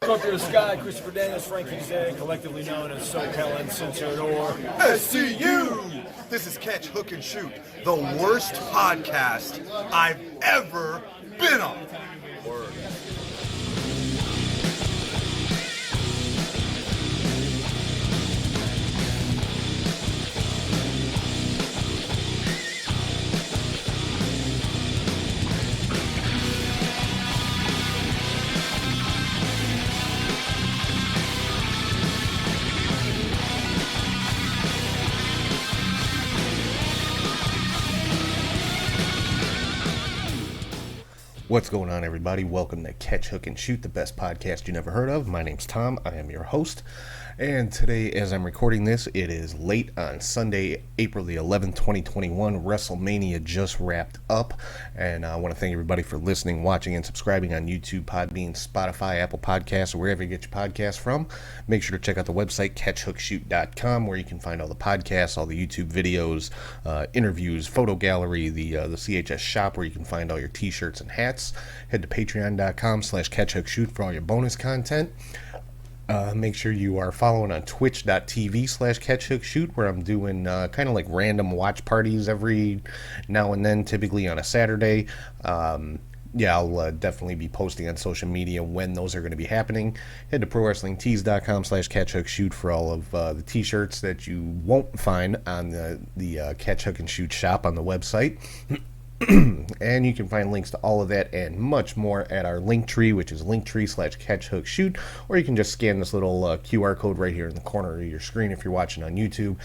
Scorpio Sky, Christopher Daniels, Frankie Zay, collectively known as SoCal Uncensored or SCU! This is Catch, Hook, and Shoot, the worst podcast I've ever been on. Word. What's going on, everybody? Welcome to Catch, Hook, and Shoot, the best podcast you never heard of. My name's Tom. I am your host. And today, as I'm recording this, it is late on Sunday, April the 11th, 2021. WrestleMania just wrapped up. And I want to thank everybody for listening, watching, and subscribing on YouTube, Podbean, Spotify, Apple Podcasts, or wherever you get your podcasts from. Make sure to check out the website, catchhookshoot.com, where you can find all the podcasts, all the YouTube videos, interviews, photo gallery, the CHS shop, where you can find all your t-shirts and hats. Head to patreon.com/catchhookshoot for all your bonus content. Make sure you are following on twitch.tv/catchhookshoot, where I'm doing kind of like random watch parties every now and then, typically on a Saturday. I'll definitely be posting on social media when those are going to be happening. Head to prowrestlingtees.com/catchhookshoot for all of the t-shirts that you won't find on the Catch, Hook, and Shoot shop on the website. And you can find links to all of that and much more at our link tree, which is linktree/catchhookshoot, or you can just scan this little QR code right here in the corner of your screen if you're watching on YouTube.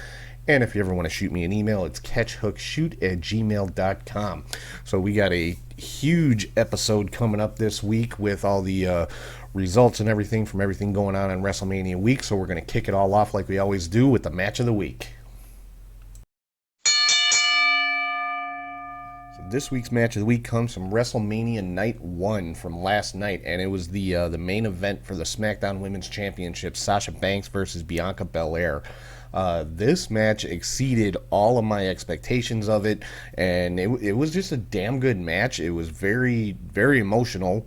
And if you ever want to shoot me an email, it's catchhookshoot@gmail.com. So we got a huge episode coming up this week with all the results and everything from everything going on WrestleMania week. So we're going to kick it all off like we always do with the match of the week. This week's match of the week comes from WrestleMania Night 1 from last night, and it was the main event for the Smackdown Women's Championship, Sasha Banks versus Bianca Belair. This match exceeded all of my expectations of it, and it was just a damn good match. It was very, very emotional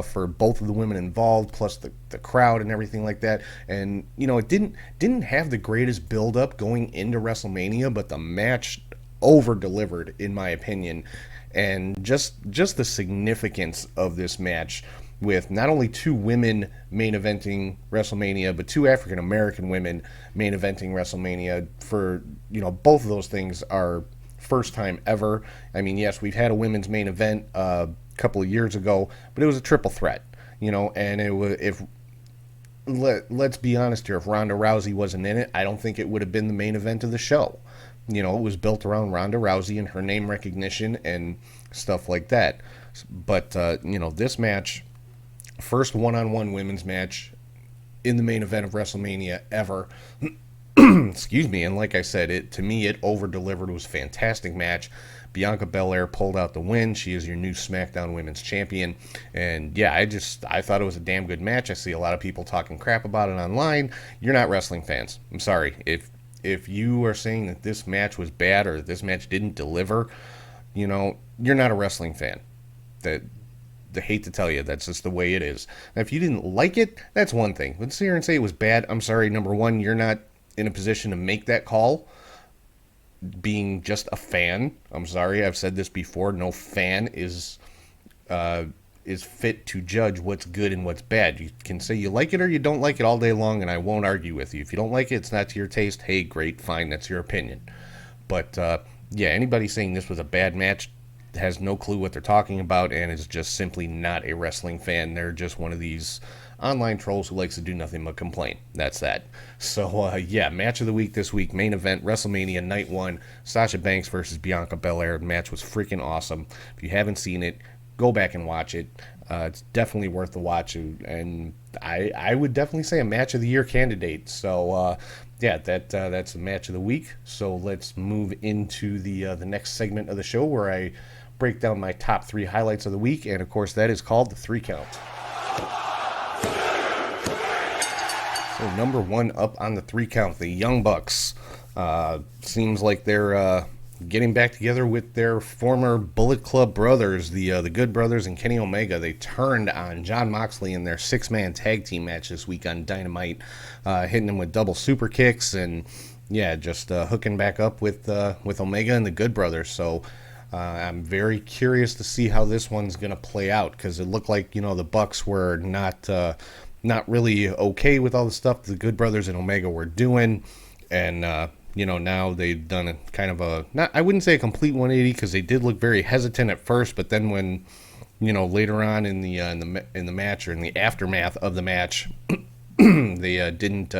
for both of the women involved, plus the crowd and everything like that. And, you know, it didn't have the greatest build-up going into WrestleMania, but the match over-delivered, in my opinion. And just the significance of this match, with not only two women main eventing WrestleMania, but two African American women main eventing WrestleMania. For, you know, both of those things are first time ever. I mean, yes, we've had a women's main event a couple of years ago, but it was a triple threat, you know. And it was, let's be honest here, if Ronda Rousey wasn't in it, I don't think it would have been the main event of the show. You know, it was built around Ronda Rousey and her name recognition and stuff like that. But, you know, this match, first one-on-one women's match in the main event of WrestleMania ever. Excuse me. And like I said, to me, it over-delivered. It was a fantastic match. Bianca Belair pulled out the win. She is your new SmackDown Women's Champion. And, yeah, I thought it was a damn good match. I see a lot of people talking crap about it online. You're not wrestling fans. I'm sorry. If you are saying that this match was bad or this match didn't deliver, you know, you're not a wrestling fan. I hate to tell you, that's just the way it is. Now, if you didn't like it, that's one thing. But sit here and say it was bad, I'm sorry, number one, you're not in a position to make that call. Being just a fan, I'm sorry, I've said this before, no fan is fit to judge what's good and what's bad. You can say you like it or you don't like it all day long, and I won't argue with you. If you don't like it, it's not to your taste, hey, great, fine, that's your opinion. But, yeah, anybody saying this was a bad match has no clue what they're talking about and is just simply not a wrestling fan. They're just one of these online trolls who likes to do nothing but complain. That's that. So, yeah, match of the week this week, main event, WrestleMania Night 1, Sasha Banks versus Bianca Belair. The match was freaking awesome. If you haven't seen it, go back and watch it. It's definitely worth the watch, and I would definitely say a match of the year candidate. So, yeah, that's the match of the week. So let's move into the next segment of the show where I break down my top 3 highlights of the week, and of course that is called the 3 count. So number 1 up on the 3 count, the Young Bucks. Seems like they're getting back together with their former Bullet Club brothers, the Good Brothers and Kenny Omega. They turned on Jon Moxley in their 6-man tag team match this week on Dynamite, hitting him with double super kicks and just hooking back up with Omega and the Good Brothers. So I'm very curious to see how this one's going to play out, because it looked like, the Bucks were not really okay with all the stuff the Good Brothers and Omega were doing, and now they've done a kind of I wouldn't say a complete 180, because they did look very hesitant at first, but then when later on in the match, or in the aftermath of the match, they didn't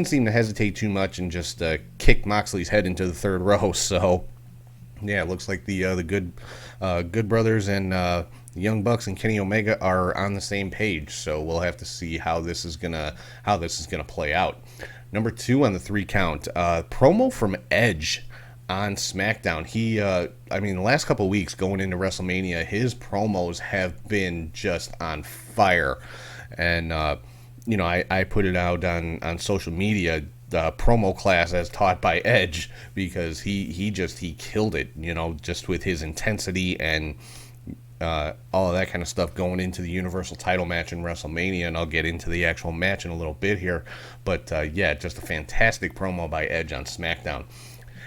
seem to hesitate too much and just kicked Moxley's head into the third row. So it looks like the Good Brothers and the Young Bucks and Kenny Omega are on the same page. So we'll have to see how this is gonna play out. Number 2 on the 3 count, promo from Edge on Smackdown. He, the last couple of weeks going into WrestleMania, his promos have been just on fire. And, I put it out on social media, the promo class as taught by Edge, because he killed it, just with his intensity and all of that kind of stuff going into the Universal title match in WrestleMania, and I'll get into the actual match in a little bit here. But just a fantastic promo by Edge on SmackDown.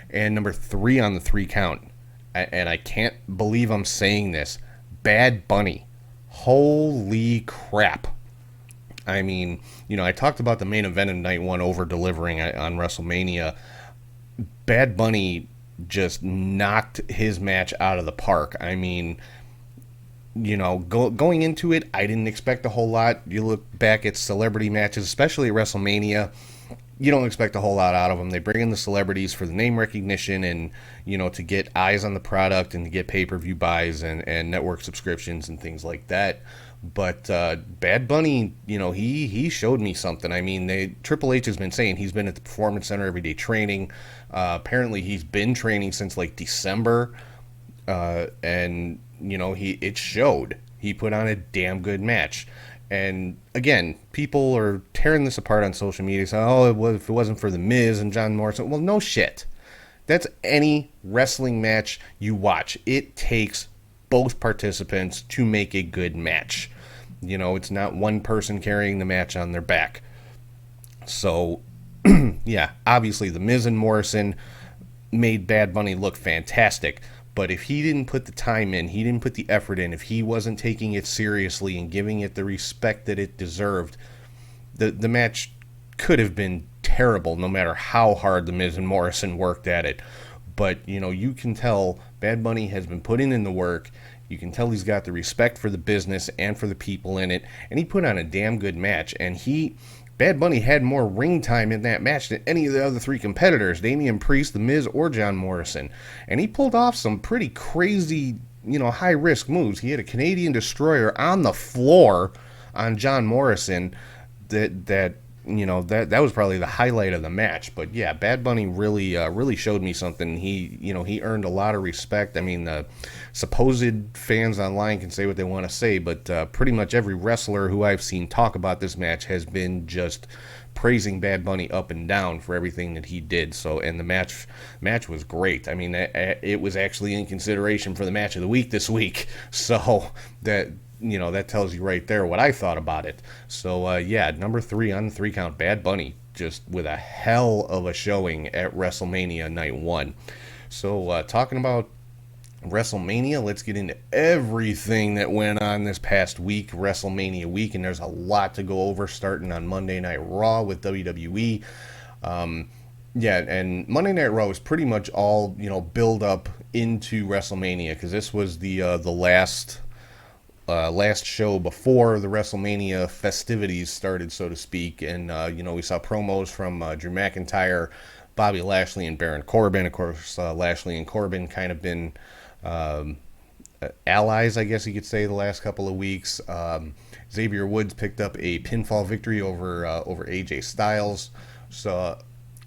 And number 3 on the 3 count, and I can't believe I'm saying this, Bad Bunny. Holy crap. I talked about the main event of night 1 over-delivering on WrestleMania. Bad Bunny just knocked his match out of the park. Going into it, I didn't expect a whole lot. You look back at celebrity matches, especially at WrestleMania, you don't expect a whole lot out of them. They bring in the celebrities for the name recognition and, to get eyes on the product and to get pay-per-view buys and network subscriptions and things like that. But Bad Bunny, he showed me something. Triple H has been saying he's been at the Performance Center every day training. Apparently he's been training since like December. And it showed. He put on a damn good match. And again, people are tearing this apart on social media, saying, if it wasn't for The Miz and John Morrison. Well, no shit. That's any wrestling match you watch. It takes both participants to make a good match. It's not one person carrying the match on their back. So, obviously The Miz and Morrison made Bad Bunny look fantastic. But if he didn't put the time in, he didn't put the effort in, if he wasn't taking it seriously and giving it the respect that it deserved, the match could have been terrible, no matter how hard The Miz and Morrison worked at it. But, you can tell Bad Bunny has been putting in the work. You can tell he's got the respect for the business and for the people in it. And he put on a damn good match. And Bad Bunny had more ring time in that match than any of the other 3 competitors, Damian Priest, The Miz, or John Morrison. And he pulled off some pretty crazy, high-risk moves. He had a Canadian Destroyer on the floor on John Morrison that was probably the highlight of the match. But yeah, Bad Bunny really showed me something. He earned a lot of respect. The supposed fans online can say what they want to say, but pretty much every wrestler who I've seen talk about this match has been just praising Bad Bunny up and down for everything that he did. So, and the match was great. It was actually in consideration for the match of the week this week. So that tells you right there what I thought about it. So, number 3 on the 3 count, Bad Bunny, just with a hell of a showing at WrestleMania Night 1. So, talking about WrestleMania, let's get into everything that went on this past week, WrestleMania week, and there's a lot to go over, starting on Monday Night Raw with WWE. And Monday Night Raw was pretty much all, build up into WrestleMania, because this was the last show before the WrestleMania festivities started, so to speak. And, we saw promos from Drew McIntyre, Bobby Lashley, and Baron Corbin. Of course, Lashley and Corbin kind of been allies, I guess you could say, the last couple of weeks. Xavier Woods picked up a pinfall victory over AJ Styles. So,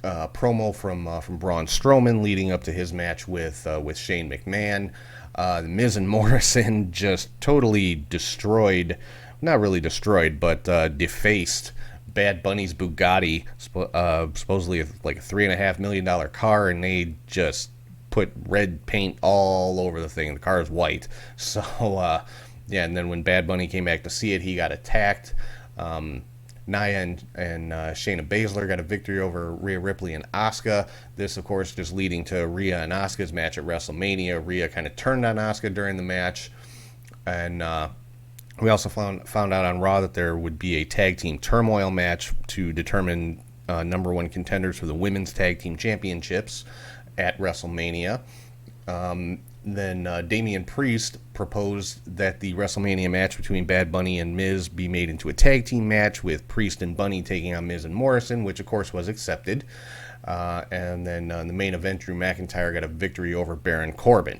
promo from Braun Strowman leading up to his match with Shane McMahon. The Miz and Morrison just totally destroyed, not really destroyed, but defaced Bad Bunny's Bugatti, supposedly like a $3.5 million car, and they just put red paint all over the thing. The car is white. So, yeah, and then when Bad Bunny came back to see it, he got attacked. Nia and Shayna Baszler got a victory over Rhea Ripley and Asuka. This, of course, just leading to Rhea and Asuka's match at WrestleMania. Rhea kind of turned on Asuka during the match. And we also found out on Raw that there would be a tag team turmoil match to determine number one contenders for the women's tag team championships at WrestleMania. Then Damian Priest proposed that the WrestleMania match between Bad Bunny and Miz be made into a tag team match with Priest and Bunny taking on Miz and Morrison, which of course was accepted. And then the main event, Drew McIntyre got a victory over Baron Corbin.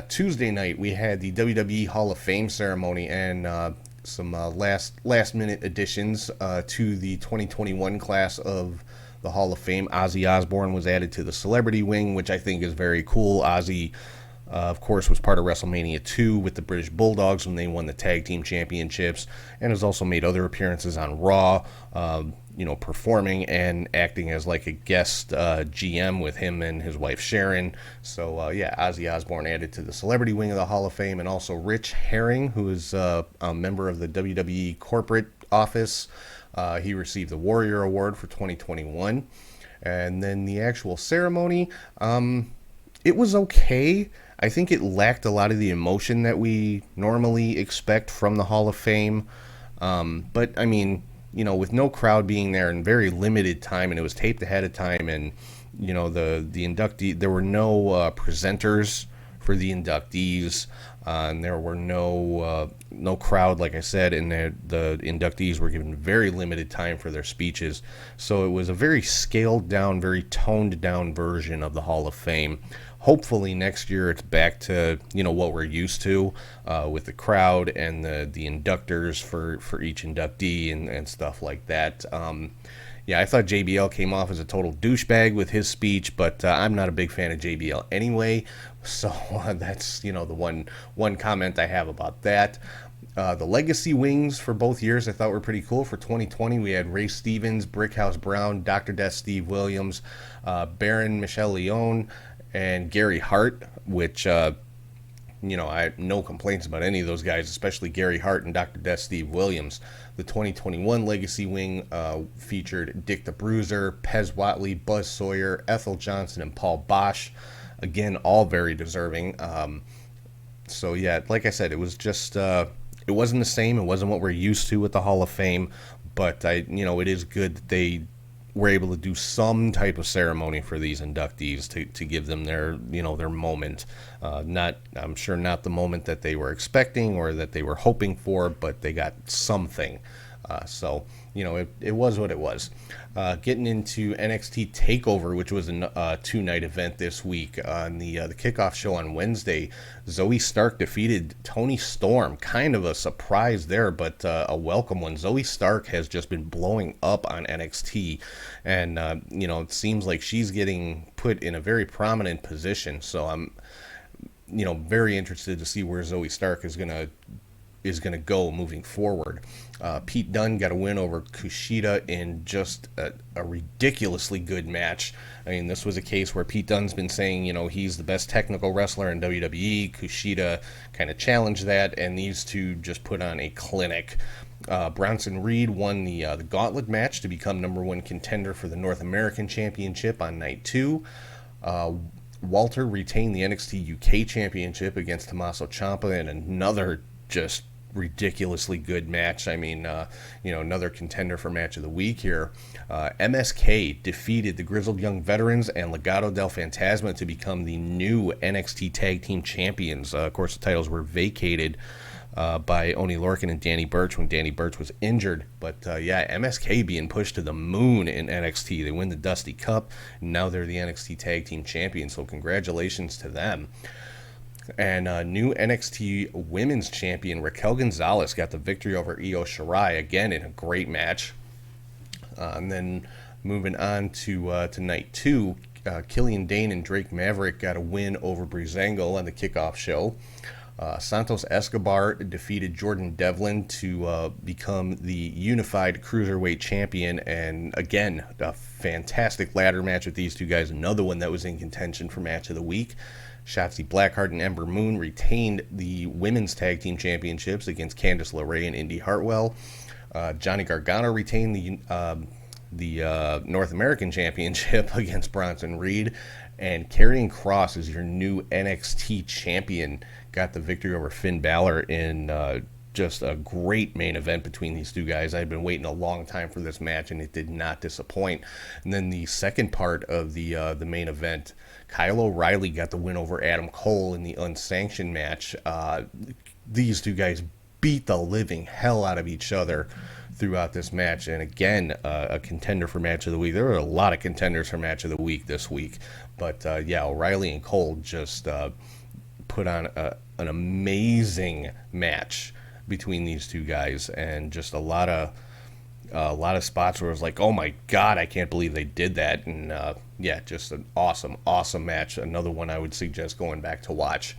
Tuesday night, we had the WWE Hall of Fame ceremony and some last minute additions to the 2021 class of the Hall of Fame. Ozzy Osbourne was added to the celebrity wing, which I think is very cool. Ozzy, of course, was part of WrestleMania 2 with the British Bulldogs when they won the tag team championships, and has also made other appearances on Raw, performing and acting as like a guest GM with him and his wife Sharon. So, Ozzy Osbourne added to the celebrity wing of the Hall of Fame, and also Rich Herring, who is a member of the WWE corporate office. He received the Warrior Award for 2021. And then the actual ceremony, it was okay. I think it lacked a lot of the emotion that we normally expect from the Hall of Fame. But, I mean, with no crowd being there and very limited time, and it was taped ahead of time, and, the inductee, there were no presenters for the inductees, and there were no crowd, like I said, and the inductees were given very limited time for their speeches. So it was a very scaled down, very toned down version of the Hall of Fame. Hopefully next year it's back to what we're used to with the crowd and the inductors for each inductee and stuff like that. I thought JBL came off as a total douchebag with his speech, but I'm not a big fan of JBL anyway, so that's the one comment I have about that. The legacy wings for both years I thought were pretty cool. For 2020, we had Ray Stevens, Brickhouse Brown, Dr. Death Steve Williams, Baron Michelle Leone, and Gary Hart, which, I have no complaints about any of those guys, especially Gary Hart and Dr. Death Steve Williams. The 2021 Legacy Wing featured Dick the Bruiser, Pez Whatley, Buzz Sawyer, Ethel Johnson, and Paul Bosch. Again, all very deserving. Like I said, it was just, it wasn't the same. It wasn't what we're used to with the Hall of Fame, but it is good that they were able to do some type of ceremony for these inductees to give them their moment. I'm sure not the moment that they were expecting or that they were hoping for, but they got something. It was what it was. Getting into NXT TakeOver, which was a two-night event this week. On the kickoff show on Wednesday, Zoe Stark defeated Toni Storm. Kind of a surprise there, but a welcome one. Zoe Stark has just been blowing up on NXT, and it seems like she's getting put in a very prominent position. So I'm very interested to see where Zoe Stark is gonna go moving forward. Pete Dunne got a win over Kushida in just a ridiculously good match. I mean, this was a case where Pete Dunne's been saying, he's the best technical wrestler in WWE. Kushida kind of challenged that, and these two just put on a clinic. Bronson Reed won the gauntlet match to become number one contender for the North American Championship on night 2. Walter retained the NXT UK Championship against Tommaso Ciampa in another just ridiculously good match. I mean, another contender for match of the week here. MSK defeated the Grizzled Young Veterans and Legado del Fantasma to become the new NXT Tag Team Champions. Of course, the titles were vacated by Oney Lorcan and Danny Burch when Danny Burch was injured. But MSK being pushed to the moon in NXT. They win the Dusty Cup, and now they're the NXT Tag Team Champions, so congratulations to them. And new NXT Women's Champion Raquel Gonzalez got the victory over Io Shirai, again in a great match. And then moving on to night 2, Killian Dane and Drake Maverick got a win over Breezango on the kickoff show. Santos Escobar defeated Jordan Devlin to become the unified cruiserweight champion. And again, a fantastic ladder match with these two guys. Another one that was in contention for match of the week. Shotzi Blackheart and Ember Moon retained the women's tag team championships against Candice LeRae and Indy Hartwell. Johnny Gargano retained the North American Championship against Bronson Reed. And Karrion Kross is your new NXT champion. Got the victory over Finn Balor in just a great main event between these two guys. I've been waiting a long time for this match, and it did not disappoint. And then the second part of the main event, Kyle O'Reilly got the win over Adam Cole in the unsanctioned match. These two guys beat the living hell out of each other throughout this match, and again, a contender for match of the week. There were a lot of contenders for match of the week this week, but yeah, O'Reilly and Cole just put on an amazing match between these two guys, and just a lot of spots where it was like, oh my god, I can't believe they did that. And yeah, just an awesome match. Another one I would suggest going back to watch.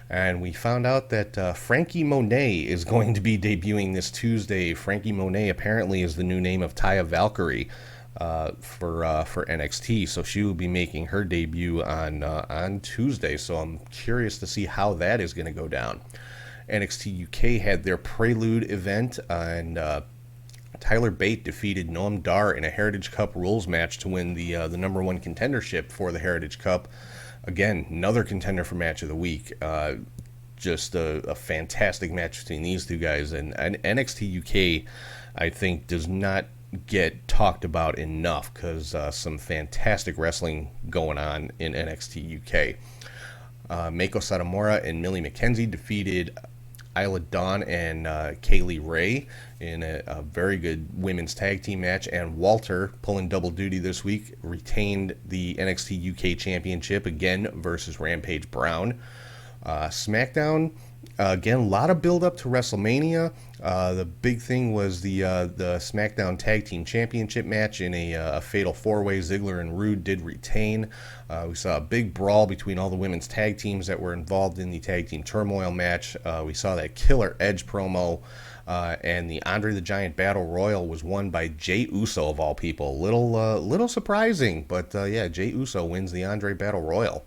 And we found out that Frankie Monet is going to be debuting this Tuesday. Frankie Monet apparently is the new name of Taya Valkyrie for NXT, so she will be making her debut on Tuesday. So I'm curious to see how that is going to go down. NXT UK had their Prelude event, and Tyler Bate defeated Noam Dar in a Heritage Cup rules match to win the number one contendership for the Heritage Cup. Again, another contender for match of the week. Just a fantastic match between these two guys. And NXT UK, I think, does not get talked about enough because some fantastic wrestling going on in NXT UK. Mako Satomura and Millie McKenzie defeated Isla Dawn and Kaylee Ray in a very good women's tag team match, and Walter, pulling double duty this week, retained the NXT UK Championship again versus Rampage Brown. Smackdown, again, a lot of build up to WrestleMania. The big thing was the Smackdown Tag Team Championship match in a fatal four-way. Ziggler and Rude did retain. We saw a big brawl between all the women's tag teams that were involved in the Tag Team Turmoil match. We saw that killer Edge promo, and the Andre the Giant Battle Royal was won by Jey Uso of all people. Little surprising, but yeah, Jey Uso wins the Andre Battle Royal.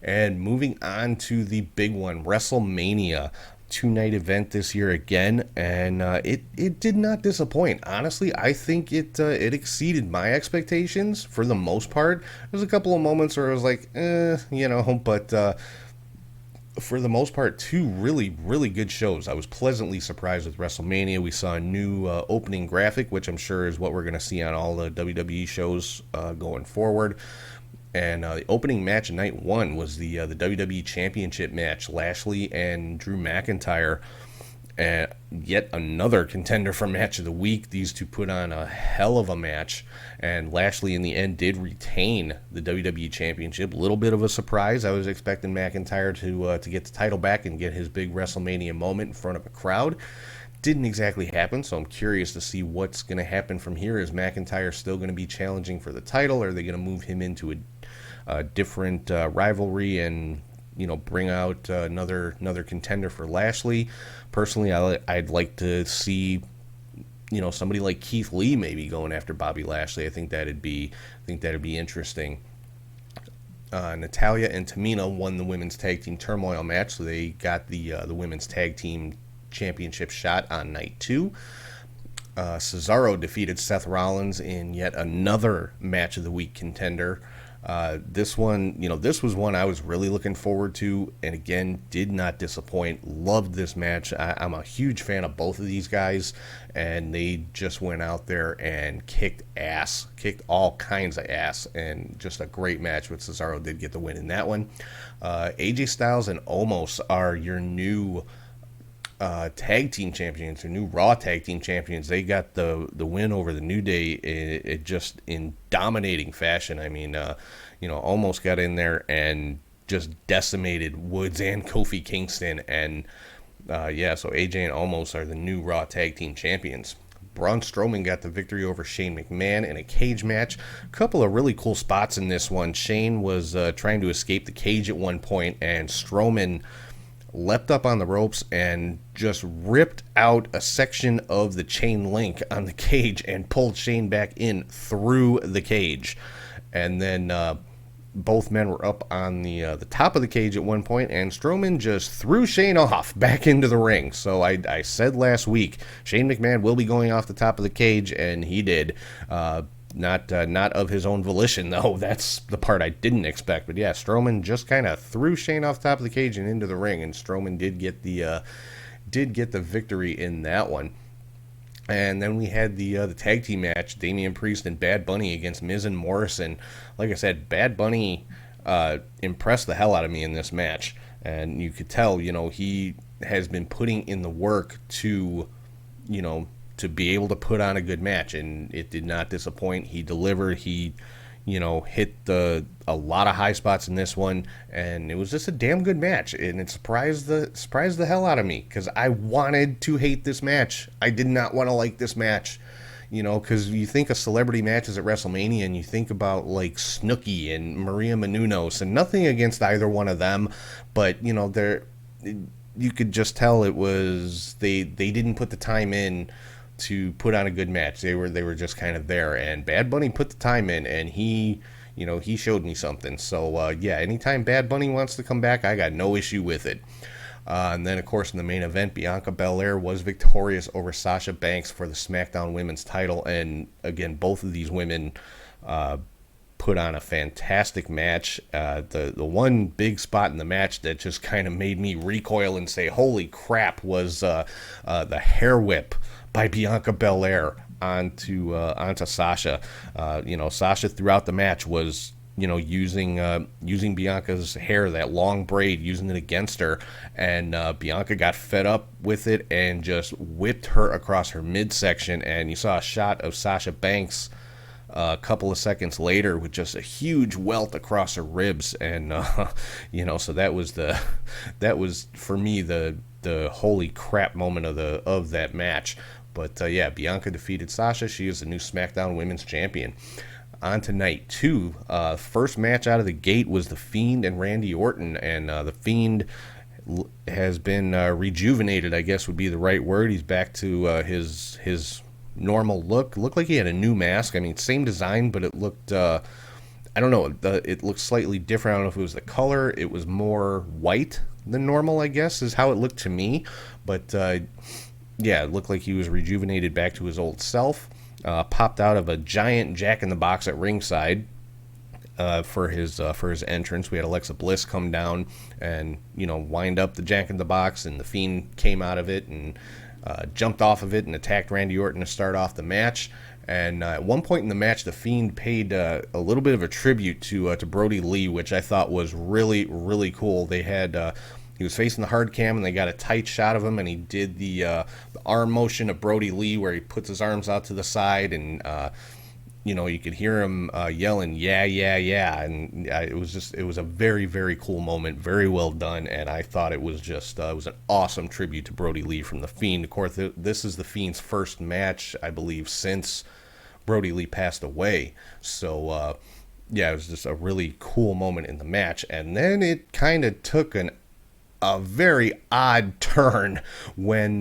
And moving on to the big one, WrestleMania. 2-night event this year again, and it did not disappoint. Honestly, I think it exceeded my expectations for the most part. There's a couple of moments where I was like, but for the most part, two really good shows. I was pleasantly surprised with WrestleMania. We saw a new opening graphic, which I'm sure is what we're going to see on all the WWE shows going forward. And the opening match of night one was the WWE Championship match, Lashley and Drew McIntyre. And yet another contender for match of the week. These two put on a hell of a match, and Lashley in the end did retain the WWE Championship. A little bit of a surprise. I was expecting McIntyre to get the title back and get his big WrestleMania moment in front of a crowd. Didn't exactly happen, so I'm curious to see what's going to happen from here. Is McIntyre still going to be challenging for the title, or are they going to move him into a different rivalry and bring out another contender for Lashley? Personally, I'd like to see somebody like Keith Lee maybe going after Bobby Lashley. I think that'd be interesting. Natalya and Tamina won the women's tag team turmoil match, so they got the women's tag team championship shot on night 2. Cesaro defeated Seth Rollins in yet another match of the week contender. This one, this was one I was really looking forward to, and again, did not disappoint. Loved this match. I'm a huge fan of both of these guys, and they just went out there and kicked all kinds of ass, and just a great match. With Cesaro did get the win in that one. AJ Styles and Omos are your new tag team champions, or new Raw tag team champions. They got the win over the New Day, it just in dominating fashion. I mean, almost got in there and just decimated Woods and Kofi Kingston, and so AJ and Omos are the new Raw tag team champions. Braun Strowman got the victory over Shane McMahon in a cage match. A couple of really cool spots in this one. Shane was trying to escape the cage at one point, and Strowman leapt up on the ropes and just ripped out a section of the chain link on the cage and pulled Shane back in through the cage. And then both men were up on the top of the cage at one point, and Strowman just threw Shane off back into the ring. So I said last week, Shane McMahon will be going off the top of the cage, and he did. Not of his own volition, though. That's the part I didn't expect. But yeah, Strowman just kind of threw Shane off the top of the cage and into the ring, and Strowman did get the victory in that one. And then we had the tag team match, Damian Priest and Bad Bunny against Miz and Morrison. Like I said, Bad Bunny impressed the hell out of me in this match. And you could tell, he has been putting in the work to be able to put on a good match. And it did not disappoint. He delivered. He hit a lot of high spots in this one, and it was just a damn good match, and it surprised the hell out of me, because I wanted to hate this match. I did not want to like this match, because you think of celebrity matches at WrestleMania, and you think about, like, Snooki and Maria Menounos, and nothing against either one of them, but, you could just tell it was, they didn't put the time in to put on a good match. They were just kind of there, and Bad Bunny put the time in, and he showed me something. So yeah, anytime Bad Bunny wants to come back, I got no issue with it. And then, of course, in the main event, Bianca Belair was victorious over Sasha Banks for the SmackDown Women's title, and again, both of these women put on a fantastic match. The one big spot in the match that just kind of made me recoil and say, holy crap, was the hair whip by Bianca Belair onto Sasha. Sasha throughout the match was using Bianca's hair, that long braid, using it against her, and Bianca got fed up with it and just whipped her across her midsection, and you saw a shot of Sasha Banks a couple of seconds later with just a huge welt across her ribs, and so that was for me the holy crap moment of that match. But yeah, Bianca defeated Sasha. She is the new SmackDown Women's Champion. On to night 2. First match out of the gate was The Fiend and Randy Orton, and The Fiend has been rejuvenated, I guess would be the right word. He's back to his normal look. Looked like he had a new mask. I mean, same design, but it looked, I don't know, it looked slightly different. I don't know if it was the color. It was more white than normal, I guess, is how it looked to me. But yeah, it looked like he was rejuvenated back to his old self. Popped out of a giant Jack-in-the-Box at ringside for his entrance. We had Alexa Bliss come down and wind up the Jack-in-the-Box, and the Fiend came out of it and jumped off of it and attacked Randy Orton to start off the match. And at one point in the match, the Fiend paid a little bit of a tribute to Brody Lee, which I thought was really, really cool. They had he was facing the hard cam, and they got a tight shot of him, and he did the arm motion of Brody Lee, where he puts his arms out to the side, and you could hear him yelling, yeah, yeah, yeah, and it was a very, very cool moment, very well done, and I thought it was just it was an awesome tribute to Brody Lee from The Fiend. Of course, this is The Fiend's first match, I believe, since Brody Lee passed away, so yeah, it was just a really cool moment in the match, and then it kind of took a very odd turn when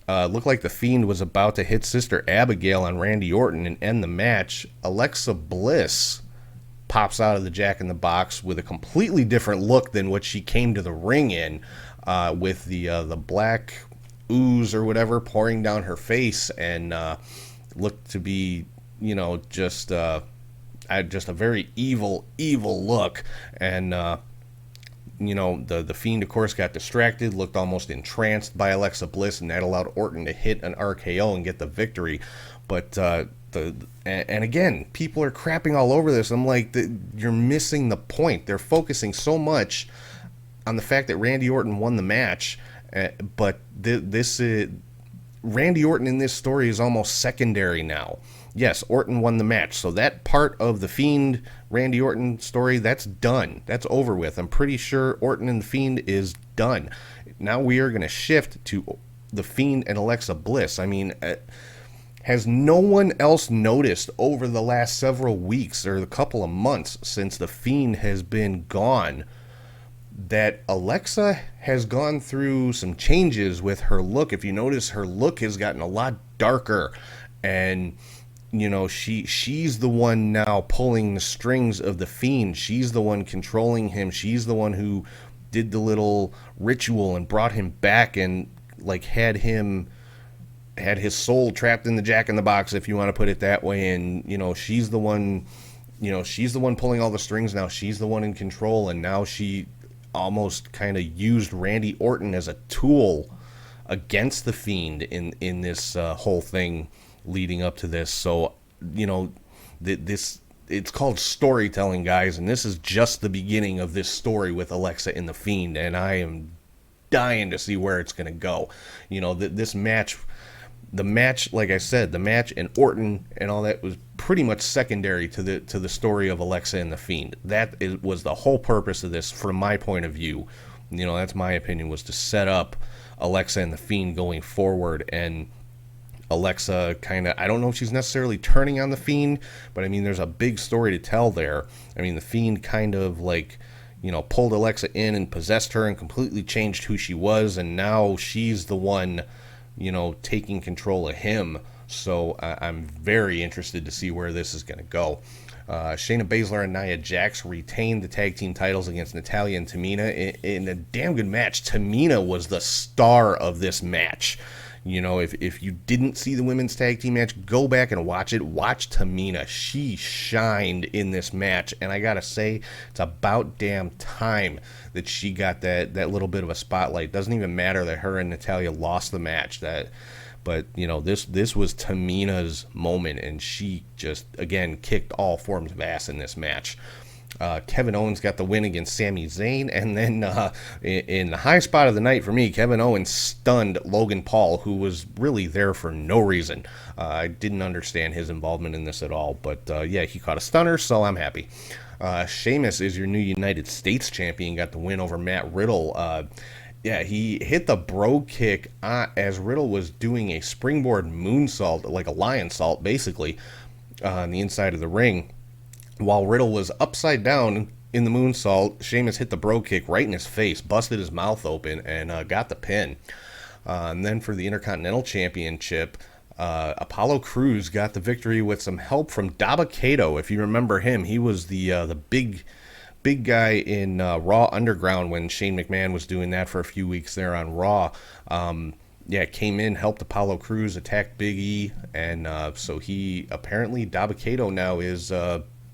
looked like the Fiend was about to hit Sister Abigail on Randy Orton and end the match. Alexa Bliss pops out of the Jack-in-the-Box with a completely different look than what she came to the ring in, with the black ooze or whatever pouring down her face, and looked to be just a very evil look. And the Fiend, of course, got distracted, looked almost entranced by Alexa Bliss, and that allowed Orton to hit an RKO and get the victory. But and again, people are crapping all over this. I'm like, you're missing the point. They're focusing so much on the fact that Randy Orton won the match, but Randy Orton in this story is almost secondary now. Yes, Orton won the match, so that part of the Fiend Randy Orton story, that's done. That's over with. I'm pretty sure Orton and the Fiend is done. Now we are going to shift to the Fiend and Alexa Bliss. I mean, has no one else noticed over the last several weeks or the couple of months since the Fiend has been gone that Alexa has gone through some changes with her look. If you notice, her look has gotten a lot darker, and she's the one now pulling the strings of the Fiend. She's the one controlling him. She's the one who did the little ritual and brought him back, and like had his soul trapped in the Jack in the Box, if you want to put it that way. And she's the one pulling all the strings now. She's the one in control, and now she almost kind of used Randy Orton as a tool against the Fiend in this whole thing leading up to this. So this, it's called storytelling, guys, and this is just the beginning of this story with Alexa and the Fiend, and I am dying to see where it's going to go. This match, the match, like I said, the match and Orton and all that was pretty much secondary to the story of Alexa and the Fiend. Was the whole purpose of this, from my point of view. That's my opinion, was to set up Alexa and the Fiend going forward. And Alexa kind of, I don't know if she's necessarily turning on the Fiend, but I mean, there's a big story to tell there. I mean, the Fiend kind of pulled Alexa in and possessed her and completely changed who she was, and now she's the one taking control of him. So I'm very interested to see where this is going to go. Shayna Baszler and Nia Jax retained the tag team titles against Natalya and Tamina in a damn good match. Tamina was the star of this match. If you didn't see the women's tag team match, go back and watch it. Watch Tamina. She shined in this match, and I gotta say, it's about damn time that she got that little bit of a spotlight. Doesn't even matter that her and Natalya lost the match. But this was Tamina's moment, and she just, again, kicked all forms of ass in this match. Kevin Owens got the win against Sami Zayn, and then in the high spot of the night for me, Kevin Owens stunned Logan Paul, who was really there for no reason. I didn't understand his involvement in this at all, but he caught a stunner, so I'm happy. Sheamus is your new United States champion, got the win over Matt Riddle. He hit the bro kick as Riddle was doing a springboard moonsault, like a lion salt, basically, on the inside of the ring. While Riddle was upside down in the moonsault, Sheamus hit the bro kick right in his face, busted his mouth open, and got the pin. And then for the Intercontinental Championship, Apollo Crews got the victory with some help from Dabba-Kato. If you remember him, he was the big guy in Raw Underground when Shane McMahon was doing that for a few weeks there on Raw. Came in, helped Apollo Crews attack Big E, and so he apparently, Dabba-Kato now is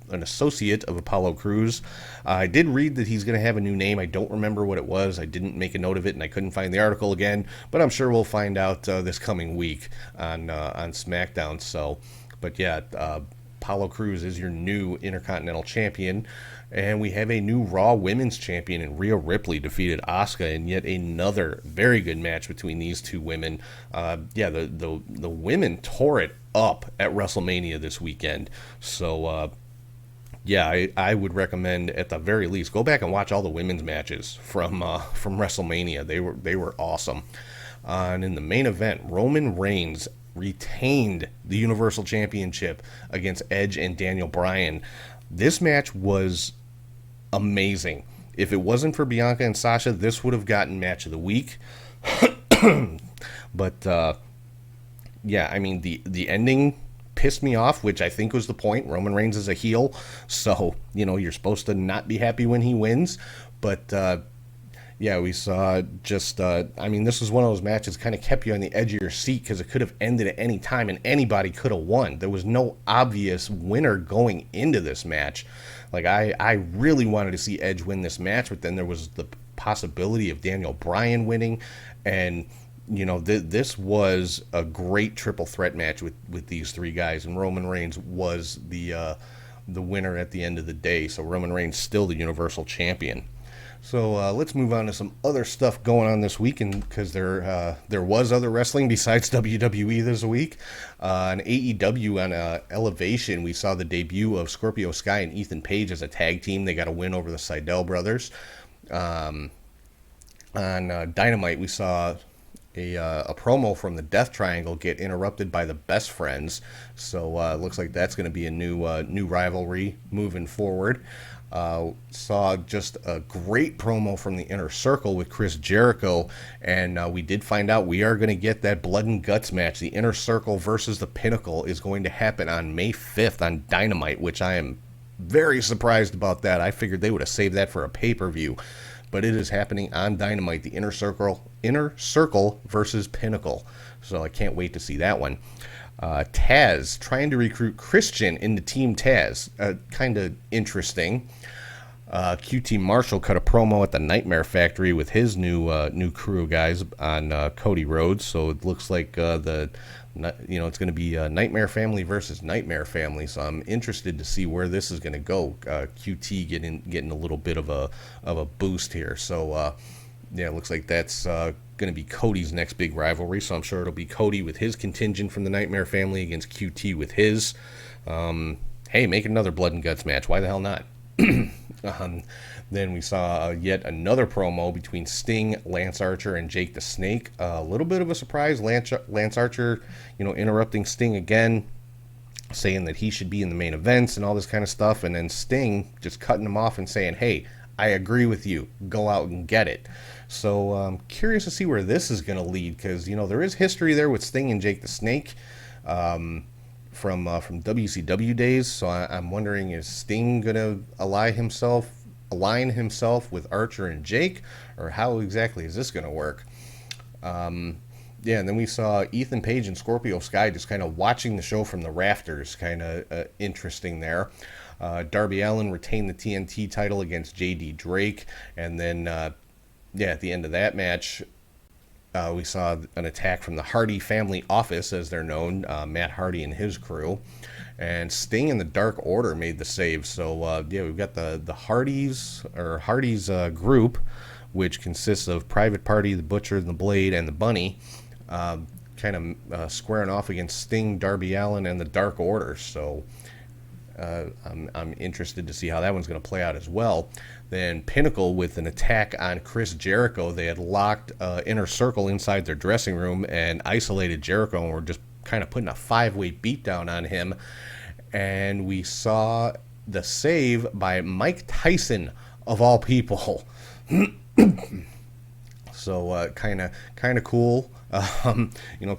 an associate of Apollo Crews. I did read that he's going to have a new name. I don't remember what it was. I didn't make a note of it, and I couldn't find the article again, but I'm sure we'll find out this coming week on Smackdown. So, but Apollo Crews is your new Intercontinental Champion, and we have a new Raw Women's Champion, and Rhea Ripley defeated Asuka in yet another very good match between these two women. The women tore it up at WrestleMania this weekend. So, I would recommend, at the very least, go back and watch all the women's matches from WrestleMania. They were awesome. And in the main event, Roman Reigns retained the Universal Championship against Edge and Daniel Bryan. This match was amazing. If it wasn't for Bianca and Sasha, this would have gotten Match of the Week. But the ending pissed me off, which I think was the point. Roman Reigns is a heel, so you're supposed to not be happy when he wins. But we saw just this was one of those matches kind of kept you on the edge of your seat, because it could have ended at any time and anybody could have won. There was no obvious winner going into this match. Like, I really wanted to see Edge win this match, but then there was the possibility of Daniel Bryan winning, and this was a great triple threat match with these three guys, and Roman Reigns was the winner at the end of the day. So Roman Reigns still the Universal Champion. So let's move on to some other stuff going on this week, and because there was other wrestling besides WWE this week. On AEW, on Elevation, we saw the debut of Scorpio Sky and Ethan Page as a tag team. They got a win over the Sydal brothers. On Dynamite, we saw a promo from the Death Triangle get interrupted by the Best Friends. So it looks like that's going to be a new rivalry moving forward. Saw just a great promo from the Inner Circle with Chris Jericho, and we did find out we are going to get that Blood and Guts match. The Inner Circle versus the Pinnacle is going to happen on May 5th on Dynamite, which I am very surprised about that. I figured they would have saved that for a pay-per-view, but it is happening on Dynamite. The Inner Circle versus Pinnacle. So I can't wait to see that one. Taz trying to recruit Christian into Team Taz. Kind of interesting. QT Marshall cut a promo at the Nightmare Factory with his new crew guys on Cody Rhodes. So it looks like it's going to be Nightmare Family versus Nightmare Family. So I'm interested to see where this is going to go. QT getting a little bit of a boost here. So it looks like that's going to be Cody's next big rivalry. So I'm sure it'll be Cody with his contingent from the Nightmare Family against QT with his. Hey, make another Blood and Guts match. Why the hell not? Then we saw yet another promo between Sting, Lance Archer, and Jake the Snake. A little bit of a surprise. Lance Archer, interrupting Sting again, saying that he should be in the main events and all this kind of stuff. And then Sting just cutting him off and saying, hey, I agree with you. Go out and get it. So I'm curious to see where this is going to lead, because, there is history there with Sting and Jake the Snake. From WCW days, so I'm wondering, is Sting gonna align himself with Archer and Jake, or how exactly is this gonna work? And then we saw Ethan Page and Scorpio Sky just kind of watching the show from the rafters, kind of interesting there. Darby Allin retained the TNT title against JD Drake, and then at the end of that match, we saw an attack from the Hardy family office, as they're known, Matt Hardy and his crew. And Sting and the Dark Order made the save. So, we've got the Hardy's group, which consists of Private Party, the Butcher, the Blade, and the Bunny, kind of squaring off against Sting, Darby Allin, and the Dark Order. So, I'm interested to see how that one's going to play out as well. Then Pinnacle with an attack on Chris Jericho. They had locked Inner Circle inside their dressing room and isolated Jericho, and were just kind of putting a 5-way beatdown on him. And we saw the save by Mike Tyson, of all people. So kind of cool.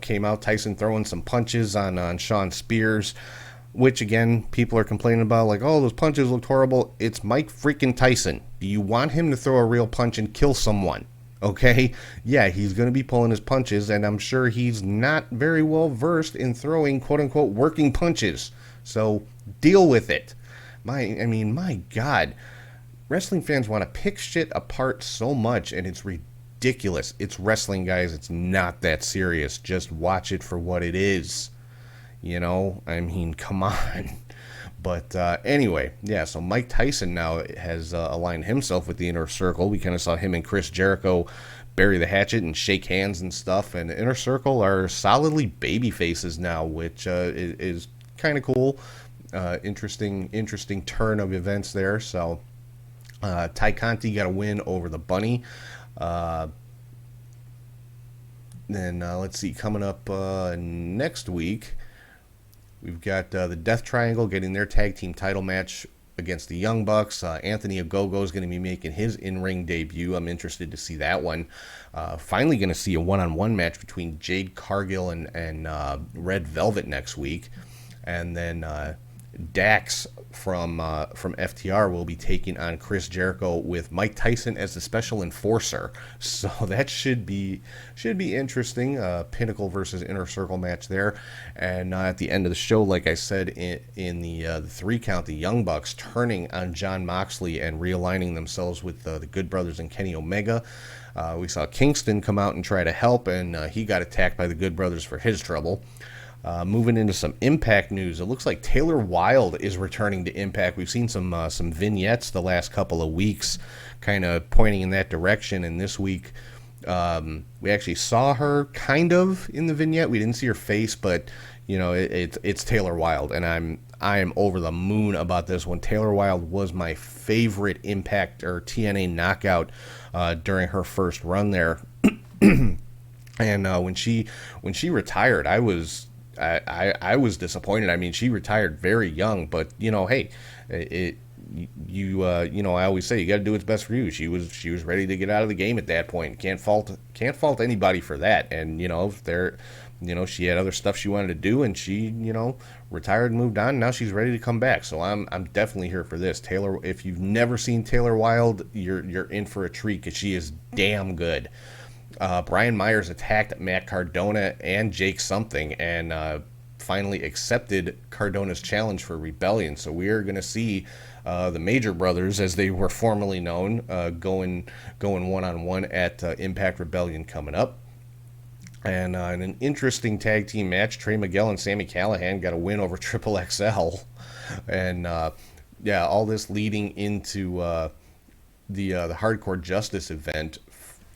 Came out Tyson throwing some punches on Sean Spears, which, again, people are complaining about, like, oh, those punches looked horrible. It's Mike freaking Tyson. Do you want him to throw a real punch and kill someone? Okay? Yeah, he's going to be pulling his punches, and I'm sure he's not very well versed in throwing, quote-unquote, working punches. So, deal with it. My God. Wrestling fans want to pick shit apart so much, and it's ridiculous. It's wrestling, guys. It's not that serious. Just watch it for what it is. Come on. But anyway, so Mike Tyson now has aligned himself with the Inner Circle. We kind of saw him and Chris Jericho bury the hatchet and shake hands and stuff. And the Inner Circle are solidly baby faces now, which is kind of cool. Interesting turn of events there. So Ty Conti got a win over the Bunny. Then let's see, coming up next week, we've got the Death Triangle getting their tag team title match against the Young Bucks. Anthony Ogogo is going to be making his in-ring debut. I'm interested to see that one. Finally going to see a one-on-one match between Jade Cargill and Red Velvet next week. And then Dax from FTR will be taking on Chris Jericho with Mike Tyson as the special enforcer. So that should be interesting. Pinnacle versus Inner Circle match there. And at the end of the show, like I said, in the 3 count, the Young Bucks turning on Jon Moxley and realigning themselves with the Good Brothers and Kenny Omega. We saw Kingston come out and try to help, and he got attacked by the Good Brothers for his trouble. Moving into some Impact news, it looks like Taylor Wilde is returning to Impact. We've seen some vignettes the last couple of weeks kind of pointing in that direction, and this week we actually saw her kind of in the vignette. We didn't see her face, but it's Taylor Wilde, and I am over the moon about this one. Taylor Wilde was my favorite Impact or TNA knockout during her first run there. And when she retired, I was disappointed. I mean, she retired very young, but hey, I always say you got to do what's best for you. She was ready to get out of the game at that point. Can't fault anybody for that. And if they're she had other stuff she wanted to do, and she retired and moved on. Now she's ready to come back. So I'm definitely here for this. Taylor, if you've never seen Taylor Wilde, you're in for a treat because she is damn good. Brian Myers attacked Matt Cardona and Jake Something, and finally accepted Cardona's challenge for Rebellion. So we are going to see the Major Brothers, as they were formerly known, going one-on-one at Impact Rebellion coming up. And in an interesting tag team match, Trey Miguel and Sami Callihan got a win over Triple XL. And all this leading into the Hardcore Justice event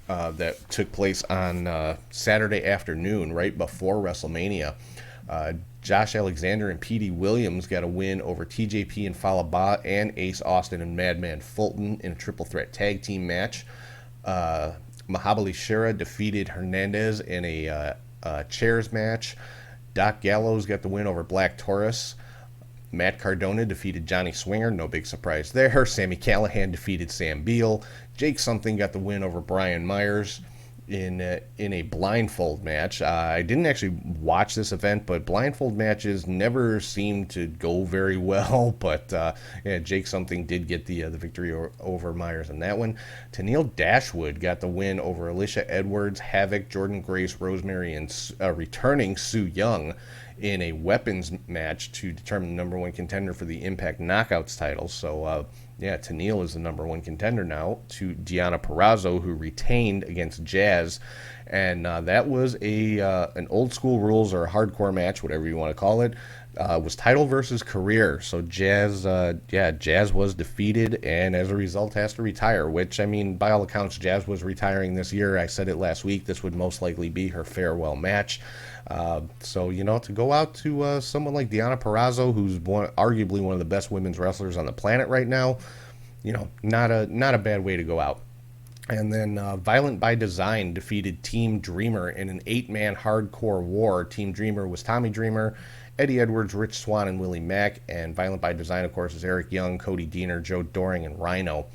that took place on Saturday afternoon, right before WrestleMania. Josh Alexander and Petey Williams got a win over TJP and Falaba and Ace Austin and Madman Fulton in a triple threat tag team match. Mahabali Shera defeated Hernandez in a chairs match. Doc Gallows got the win over Black Taurus. Matt Cardona defeated Johnny Swinger, no big surprise there. Sami Callihan defeated Sam Beal. Jake Something got the win over Brian Myers in a blindfold match. I didn't actually watch this event, but blindfold matches never seem to go very well. But Jake Something did get the victory over Myers in that one. Tennille Dashwood got the win over Alicia Edwards, Havoc, Jordan Grace, Rosemary, and returning Sue Young in a weapons match to determine the number one contender for the Impact Knockouts title. So, Tennille is the number one contender now to Deonna Purrazzo, who retained against Jazz. And that was an old school rules or a hardcore match, whatever you want to call it. Was title versus career. So Jazz was defeated and as a result has to retire, which, I mean, by all accounts, Jazz was retiring this year. I said it last week. This would most likely be her farewell match. So, to go out to someone like Deonna Purrazzo, who's arguably one of the best women's wrestlers on the planet right now, not a bad way to go out. And then Violent by Design defeated Team Dreamer in an 8-man hardcore war. Team Dreamer was Tommy Dreamer, Eddie Edwards, Rich Swann, and Willie Mack. And Violent by Design, of course, is Eric Young, Cody Deaner, Joe Doring, and Rhino.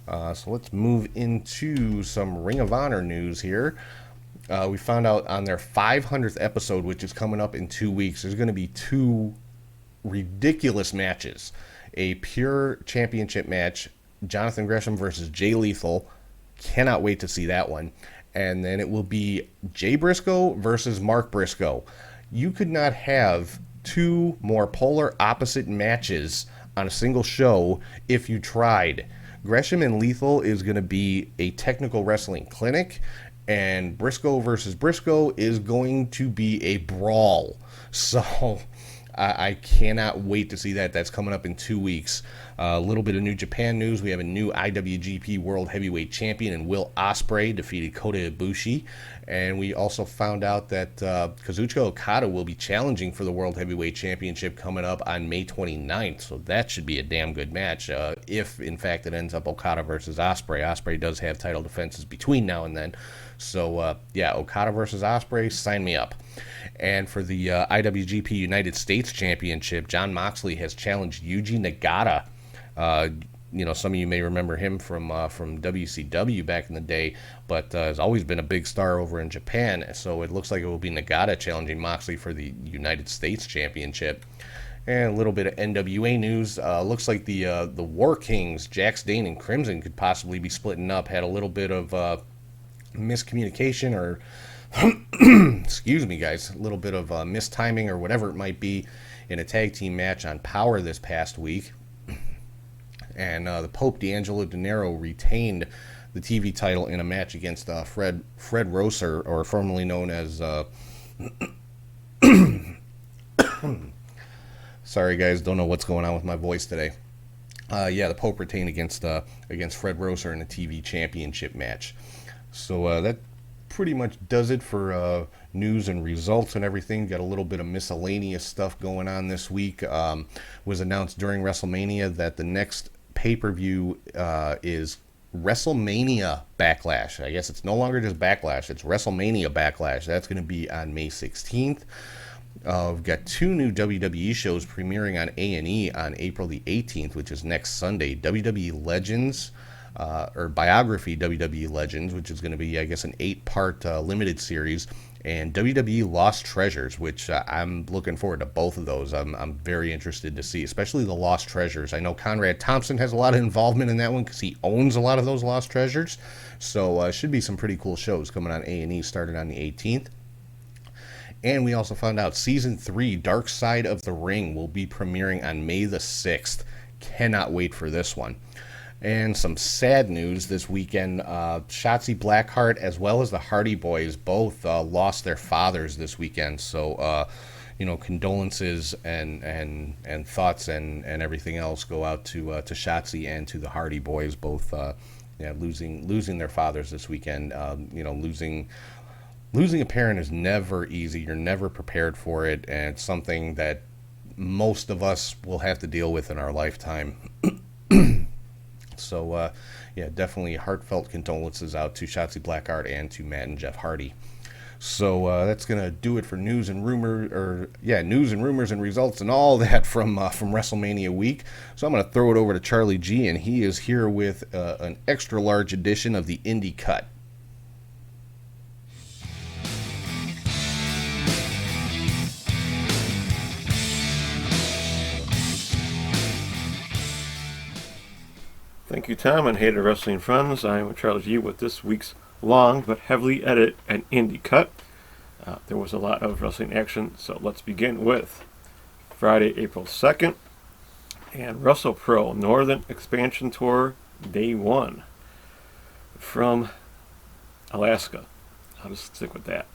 So let's move into some Ring of Honor news here. We found out on their 500th episode, which is coming up in 2 weeks, there's going to be 2 ridiculous matches. A pure championship match, Jonathan Gresham versus Jay Lethal. Cannot wait to see that one. And then it will be Jay Briscoe versus Mark Briscoe. You could not have 2 more polar opposite matches on a single show if you tried. Gresham and Lethal is going to be a technical wrestling clinic, and Briscoe versus Briscoe is going to be a brawl. So I cannot wait to see that. That's coming up in 2 weeks. A little bit of New Japan news. We have a new IWGP World Heavyweight Champion, and Will Ospreay defeated Kota Ibushi. And we also found out that Kazuchika Okada will be challenging for the World Heavyweight Championship coming up on May 29th. So that should be a damn good match if, in fact, it ends up Okada versus Ospreay. Ospreay does have title defenses between now and then. So, Okada versus Ospreay, sign me up. And for the IWGP United States Championship, Jon Moxley has challenged Yuji Nagata. Some of you may remember him from WCW back in the day, but has always been a big star over in Japan. So it looks like it will be Nagata challenging Moxley for the United States Championship. And a little bit of NWA news. Looks like the War Kings, Jax Dane and Crimson, could possibly be splitting up. Had a little bit of miscommunication or excuse me, guys, a little bit of mistiming or whatever it might be in a tag team match on Powerrr this past week. And the Pope D'Angelo Dinero retained the TV title in a match against Fred Rosser, or formerly known as sorry guys, don't know what's going on with my voice today. The Pope retained against Fred Rosser in a TV championship match. So that pretty much does it for news and results and everything. Got a little bit of miscellaneous stuff going on this week. Was announced during WrestleMania that the next pay-per-view is Wrestlemania Backlash. I guess it's no longer just Backlash, it's Wrestlemania Backlash. That's going to be on May 16th. We've got 2 new WWE shows premiering on A&E on April the 18th, which is next Sunday. WWE Legends, or Biography WWE Legends, which is going to be, I guess, an 8-part limited series, and WWE Lost Treasures, which I'm looking forward to both of those. I'm very interested to see, especially the Lost Treasures. I know Conrad Thompson has a lot of involvement in that one because he owns a lot of those Lost Treasures. So should be some pretty cool shows coming on A&E starting on the 18th. And we also found out Season 3, Dark Side of the Ring, will be premiering on May the 6th. Cannot wait for this one. And some sad news this weekend, Shotzi Blackheart as well as the Hardy Boys both lost their fathers this weekend. So, condolences and thoughts and everything else go out to Shotzi and to the Hardy Boys, both losing their fathers this weekend. Losing a parent is never easy. You're never prepared for it, and it's something that most of us will have to deal with in our lifetime. So, definitely heartfelt condolences out to Shotzi Blackheart and to Matt and Jeff Hardy. So that's gonna do it for news and rumors and results and all that from WrestleMania week. So I'm gonna throw it over to Charlie G, and he is here with an extra large edition of the Indie Cut. Thank you, Tom, and hey to wrestling friends. I am Charlie G with this week's long but heavily edited and indie cut. There was a lot of wrestling action, so let's begin with Friday, April 2nd, and WrestlePro Northern Expansion Tour Day 1 from Alaska. I'll just stick with that.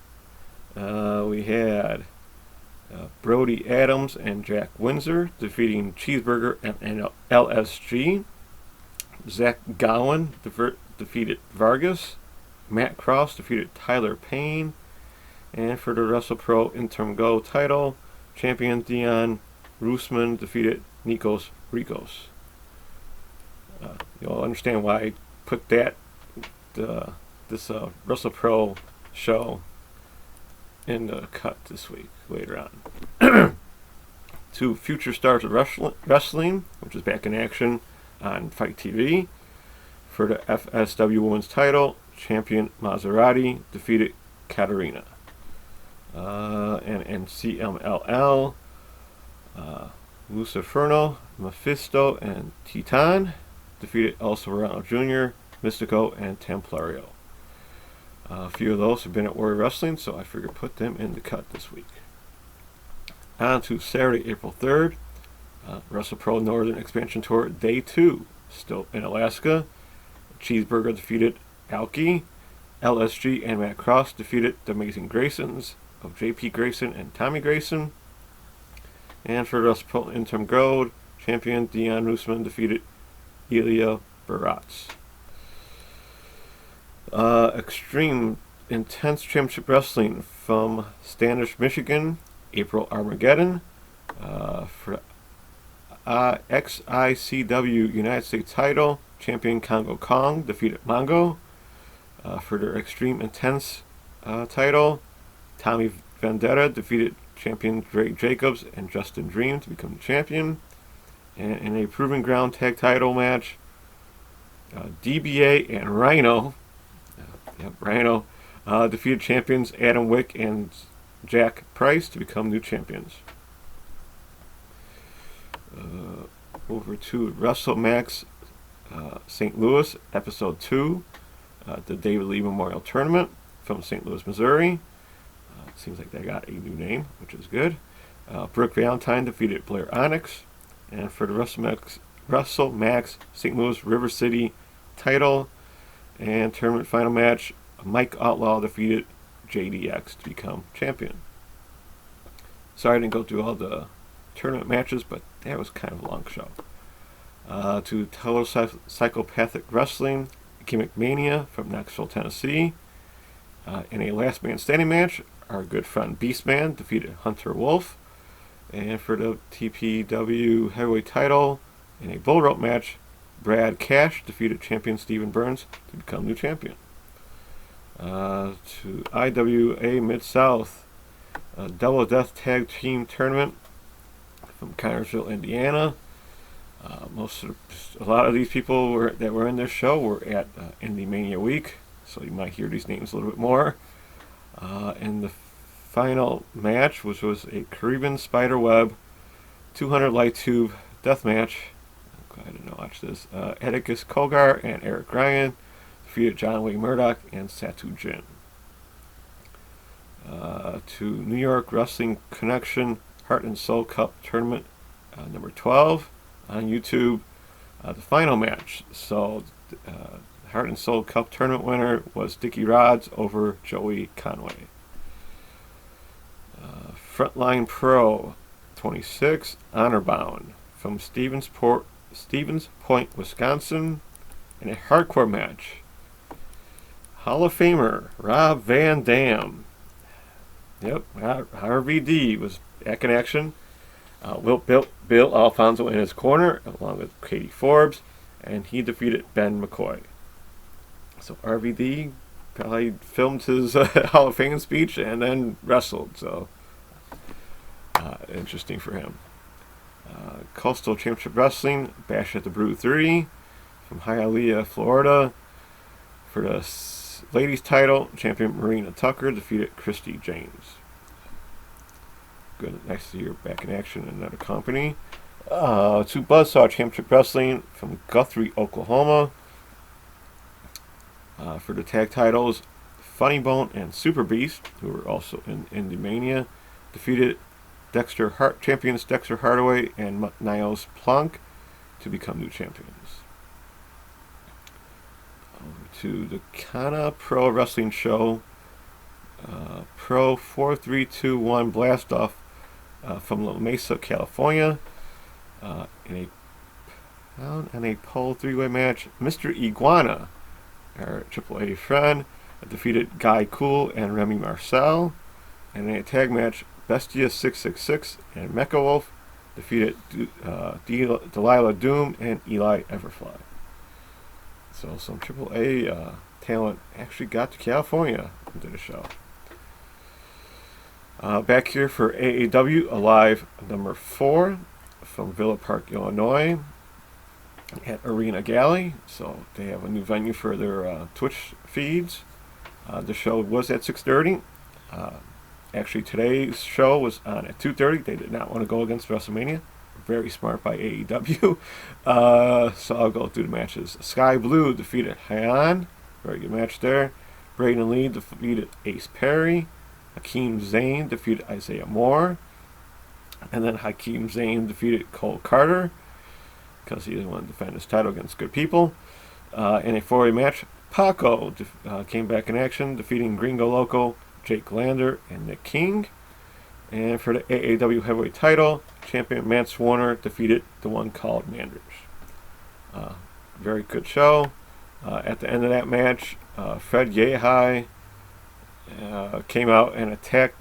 We had Brody Adams and Jack Windsor defeating Cheeseburger and LSG. Zach Gowen defeated Vargas. Matt Cross defeated Tyler Payne. And for the WrestlePro Interim Go title, champion Dion Roosman defeated Nikos Rikos. You'll understand why I put this WrestlePro show in the cut this week later on. To Future Stars of Wrestling, which is back in action on Fight TV. For the FSW Women's title, champion Maserati defeated Katarina. And CMLL, Luciferno, Mephisto, and Titan defeated El Serrano Jr., Mystico, and Templario. A few of those have been at Warrior Wrestling, so I figured put them in the cut this week. On to Saturday, April 3rd. WrestlePro Northern Expansion Tour Day 2, still in Alaska. Cheeseburger defeated Alki. LSG and Matt Cross defeated the Amazing Graysons of JP Grayson and Tommy Grayson. And for WrestlePro Interim Gold, champion Dion Roosman defeated Ilya Barats. Extreme Intense Championship Wrestling from Standish, Michigan, April Armageddon. For XICW United States title, champion Congo Kong defeated Mongo. For their Extreme Intense title, Tommy Vendetta defeated champion Drake Jacobs and Justin Dream to become the champion. And in a Proving Ground tag title match, DBA and Rhino defeated champions Adam Wick and Jack Price to become new champions. Over to WrestleMax St. Louis, Episode 2, the David Lee Memorial Tournament from St. Louis, Missouri. Seems like they got a new name, which is good. Brooke Valentine defeated Blair Onyx. And for the WrestleMax St. Louis River City title and tournament final match, Mike Outlaw defeated JDX to become champion. Sorry I didn't go through all the tournament matches, but that was kind of a long show. To Total Psychopathic Wrestling, Gimmick Mania from Knoxville, Tennessee. In a last man standing match, our good friend Beastman defeated Hunter Wolf. And for the TPW heavyweight title, in a bull rope match, Brad Cash defeated champion Steven Burns to become new champion. To IWA Mid-South, Double Death Tag Team Tournament from Connersville, Indiana. A lot of these people that were in this show were at Indie Mania Week, so you might hear these names a little bit more. In the final match, which was a Caribbean Spiderweb 200 light tube death match, I didn't watch this. Atticus Kogar and Eric Ryan defeated John Wayne Murdoch and Satu Jin. To New York Wrestling Connection Heart and Soul Cup Tournament number 12 on YouTube. The final match. So, Heart and Soul Cup Tournament winner was Dickie Rods over Joey Conway. Frontline Pro 26 Honor Bound from Stevens Point, Wisconsin, in a hardcore match. Hall of Famer Rob Van Dam. Yep, RVD was back in action. Bill Alfonso in his corner, along with Katie Forbes, and he defeated Ben McCoy. So RVD probably filmed his Hall of Fame speech and then wrestled. So interesting for him. Coastal Championship Wrestling, Bash at the Brew 3 from Hialeah, Florida. For the ladies title, champion Marina Tucker defeated Christy James. Good, nice to see her back in action in another company. To Buzzsaw Championship Wrestling from Guthrie, Oklahoma. For the tag titles, Funny Bone and Super Beast, who were also in Indie Mania, defeated champions Dexter Hardaway and Niles Plunk to become new champions. Over to the Kana Pro Wrestling Show, Pro 4321 Blast Off from La Mesa, California, in a pole three-way match. Mr. Iguana, our AAA friend, defeated Guy Cool and Remy Marcel, and in a tag match, Bestia 666 and Mecha Wolf defeated Delilah Doom and Eli Everfly. So some AAA talent actually got to California and did a show. Back here for AAW Alive number 4 from Villa Park, Illinois at Arena Galley. So they have a new venue for their Twitch feeds. The show was at 6:30. Actually, today's show was on at 2:30. They did not want to go against WrestleMania. Very smart by AEW. So I'll go through the matches. Sky Blue defeated Hyan. Very good match there. Braden Lee defeated Ace Perry. Hakeem Zayn defeated Isaiah Moore. And then Hakeem Zayn defeated Cole Carter, because he didn't want to defend his title against good people. In a four-way match, Paco came back in action, defeating Gringo Loco, Jake Lander, and Nick King. And for the AAW Heavyweight title, champion Mance Warner defeated the one called Manders. Very good show. At the end of that match, Fred Yehai came out and attacked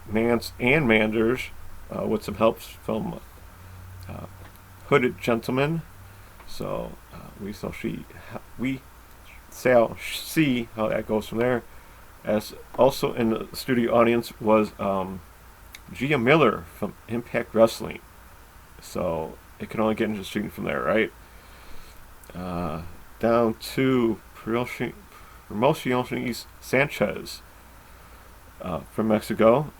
Mance and Manders with some help from Hooded Gentleman. So we shall see how that goes from there. As also in the studio audience was Gia Miller from Impact Wrestling. So it can only get interesting from there, right? Down to Promociones Sanchez from Mexico.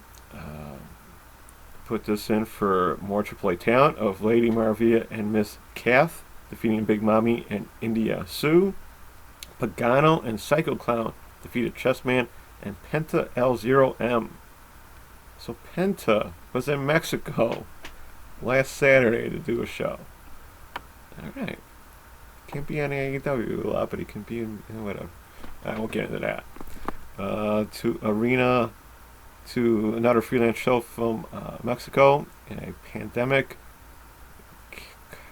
Put this in for more AAA talent of Lady Maravilla and Miss Kath, defeating Big Mommy and India Sue. Pagano and Psycho Clown defeated Chessman and Penta L0M. So Penta was in Mexico last Saturday to do a show. Alright. Can't be on AEW a lot, but he can be in whatever. I won't get into that. To another freelance show from Mexico in a pandemic.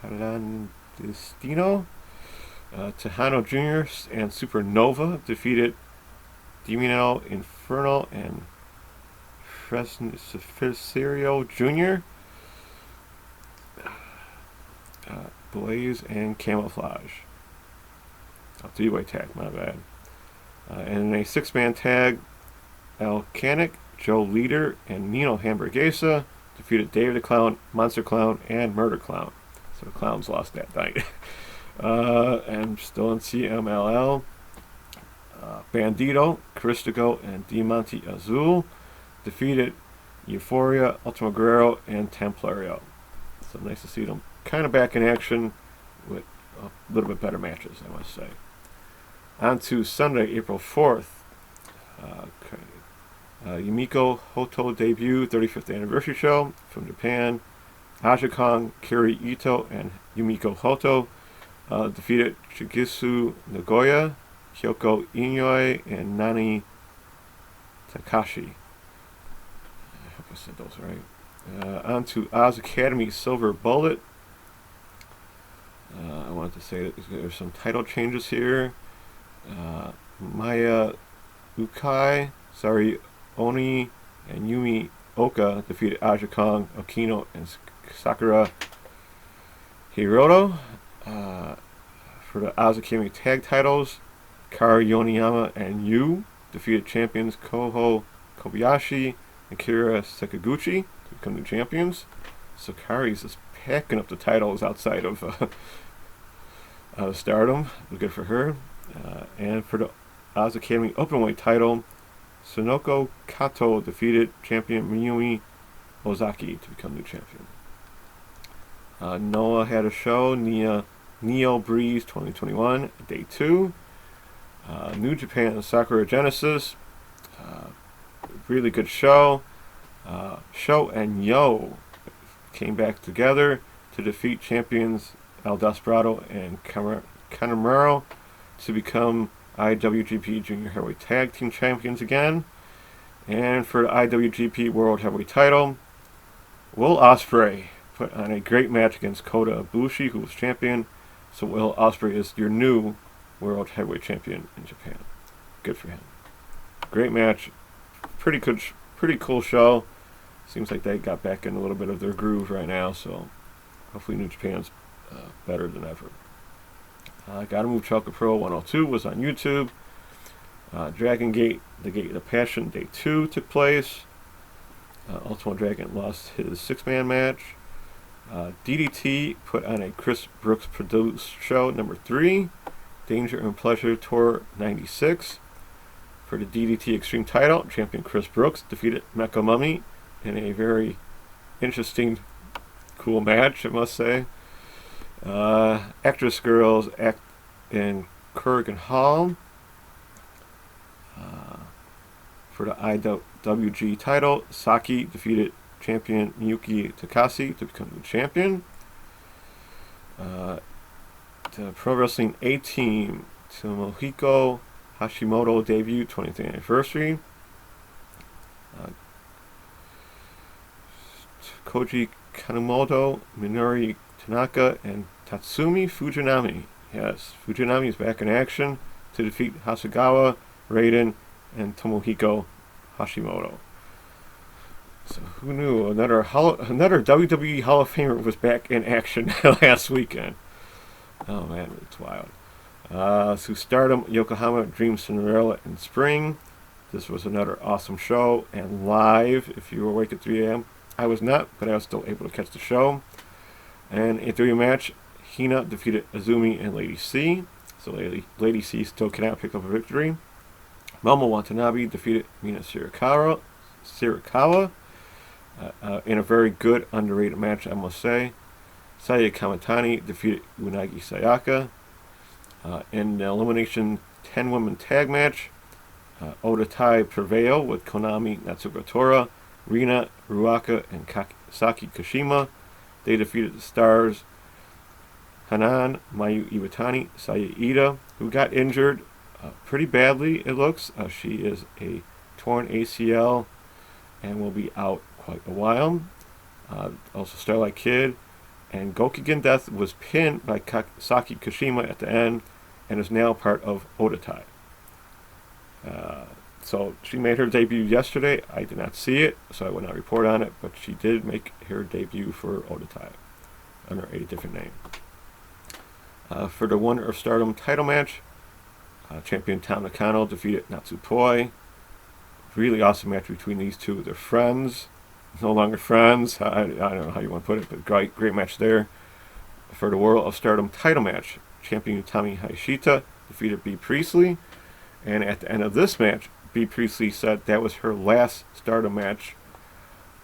Clandestino. Tejano Jr. and Supernova defeated Dimino Infernal and Fresnecerio Jr. Blaze and Camouflage. Oh, three-way tag, my bad. And in a six-man tag, El Canic, Joe Leader, and Nino Hamburguesa defeated Dave the Clown, Monster Clown, and Murder Clown. So the Clowns lost that night. And still in CMLL, Bandito, Caristico, and Diamante Azul defeated Euphoria, Ultimo Guerrero, and Templario. So nice to see them kind of back in action with a little bit better matches, I must say. On to Sunday, April 4th. Yumiko Hoto debut 35th anniversary show from Japan. Aja Kong, Kiri Ito, and Yumiko Hoto defeated Shigesu Nagoya, Kyoko Inoue, and Nani Takashi. I hope I said those right. On to Oz Academy Silver Bullet. I wanted to say that there's some title changes here. Maya Ukai, Oni, and Yumi Oka defeated Aja Kong, Okino, and Sakura Hiroto. For the Oz Academy tag titles, Kari Yoniyama and Yu defeated champions Koho Kobayashi and Kira Sakaguchi to become new champions. So Kari's just packing up the titles outside of Stardom. Good for her. And for the Oz Academy Openweight title, Sonoko Kato defeated champion Miyumi Ozaki to become new champion. Noah had a show, Neo Breeze 2021, Day 2. New Japan Sakura Genesis, really good show. Sho and Yo came back together to defeat champions El Desperado and Kanemaru to become IWGP Junior Heavyweight Tag Team Champions again. And for the IWGP World Heavyweight title, Will Ospreay put on a great match against Kota Ibushi, who was champion. So Will Ospreay is your new World Heavyweight Champion in Japan. Good for him. Great match. Pretty cool show. Seems like they got back in a little bit of their groove right now, so hopefully New Japan's better than ever. Gotta Move Chalka Pro 102 was on YouTube. Dragon Gate, the Gate of Passion, Day 2 took place. Ultimo Dragon lost his six-man match. DDT put on a Chris Brooks produced show number 3. Danger and Pleasure Tour 96. For the DDT Extreme title, champion Chris Brooks defeated Mecha Mummy in a very interesting, cool match, I must say. Actress Girls act in Kurgan Hall. For the IWG title, Saki defeated champion Miyuki Takase to become the champion. The Pro Wrestling A-Team Tomohiko Hashimoto debut 20th anniversary. Koji Kanemoto, Minori Tanaka, and Tatsumi Fujinami. Yes, Fujinami is back in action to defeat Hasegawa, Raiden, and Tomohiko Hashimoto. So who knew another WWE Hall of Famer was back in action last weekend? Oh man, it's wild. So Stardom, Yokohama Dream Cinderella in spring. This was another awesome show and live. If you were awake at 3 a.m., I was not, but I was still able to catch the show. And a 3 match, Hina defeated Azumi and Lady C. So Lady C still cannot pick up a victory. Momo Watanabe defeated Mina Shirakawa in a very good, underrated match, I must say. Saya Kamatani defeated Unagi Sayaka. In the elimination 10-woman tag match, Oda Tai prevailed with Konami Natsuko Tora, Rina Ruaka, and Saki Kashima. They defeated the Stars, Hanan, Mayu Iwatani, Saya Ida, who got injured pretty badly, it looks. She is a torn ACL and will be out quite a while. Also Starlight Kid and Gokigen Death was pinned by Saki Kashima at the end and is now part of Odatai. So she made her debut yesterday. I did not see it, so I will not report on it, but she did make her debut for Odatai under a different name. For the Wonder of Stardom title match, champion Tam Nakano defeated Natsupoi. Really awesome match between these two. They're friends, no longer friends. I don't know how you want to put it, but great match there. For the World of Stardom title match, champion Utami Hayashita defeated Bea Priestley. And at the end of this match, Bea Priestley said that was her last Stardom match,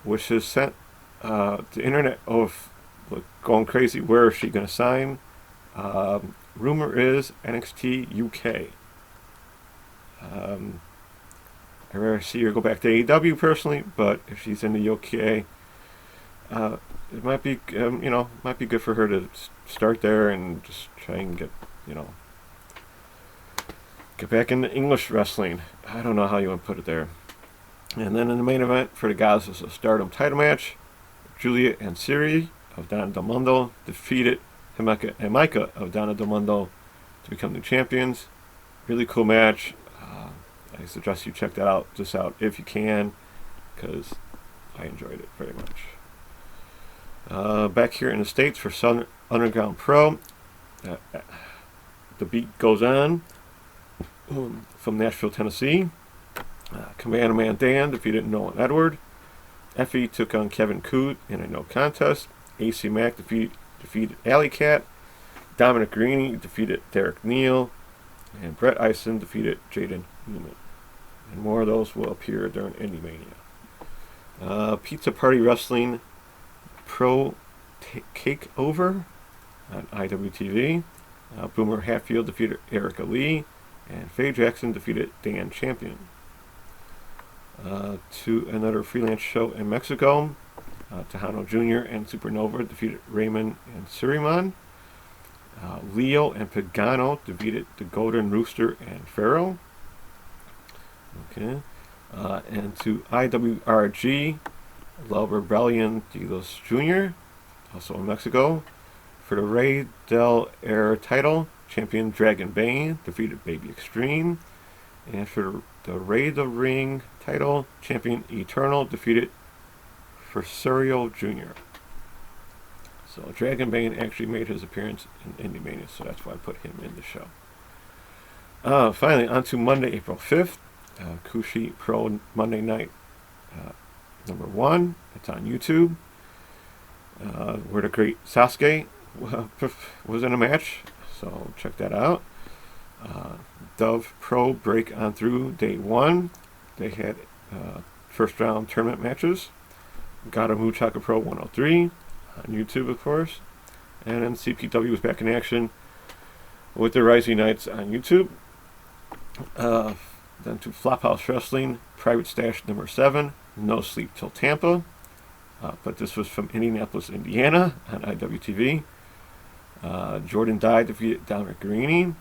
which has sent the internet going crazy. Where is she going to sign? Rumor is NXT UK. I'd rather see her go back to AEW personally, but if she's in the UK, it might be might be good for her to start there and just try and get back into English wrestling. I don't know how you want to put it there. And then in the main event for the Goddesses of Stardom title match, Julia and Siri of Donna Del Mondo defeated Himeka and Micah of Donna Del Mondo to become the champions. Really cool match. I suggest you check that out if you can, because I enjoyed it very much. Back here in the States for Southern Underground Pro, the beat goes on from Nashville, Tennessee. Commando Man Dan defeated Nolan Edward. Effie took on Kevin Coote in a no contest. AC Mack defeated Alley Cat. Dominic Greeny defeated Derek Neal. And Brett Eisen defeated Jaden Newman. And more of those will appear during Indie Mania. Pizza Party Wrestling Pro Takeover on IWTV. Boomer Hatfield defeated Erica Lee. And Faye Jackson defeated Dan Champion. To another freelance show in Mexico, Tejano Jr. and Supernova defeated Raymond and Suriman. Leo and Pagano defeated the Golden Rooster and Pharaoh. Okay. And to IWRG, Love Rebellion Dilos Jr., also in Mexico. For the Rey del Air title, champion Dragon Bane defeated Baby Extreme. And for the Rey del Ring title, champion Eternal defeated Ferserio Jr. So Dragon Bane actually made his appearance in Indie Mania, so that's why I put him in the show. Finally, on to Monday, April 5th. Kushi Pro Monday Night number 1. It's on YouTube. Where the great Sasuke was in a match, so check that out. Dove Pro break on through day 1. They had first round tournament matches. Gata Muchaka Pro 103 on YouTube, of course. And then CPW was back in action with the Rising Knights on YouTube. Then to Flophouse Wrestling, Private Stash number 7, No Sleep Till Tampa. But this was from Indianapolis, Indiana on IWTV. Jordan Dye defeated Dominic Guarini.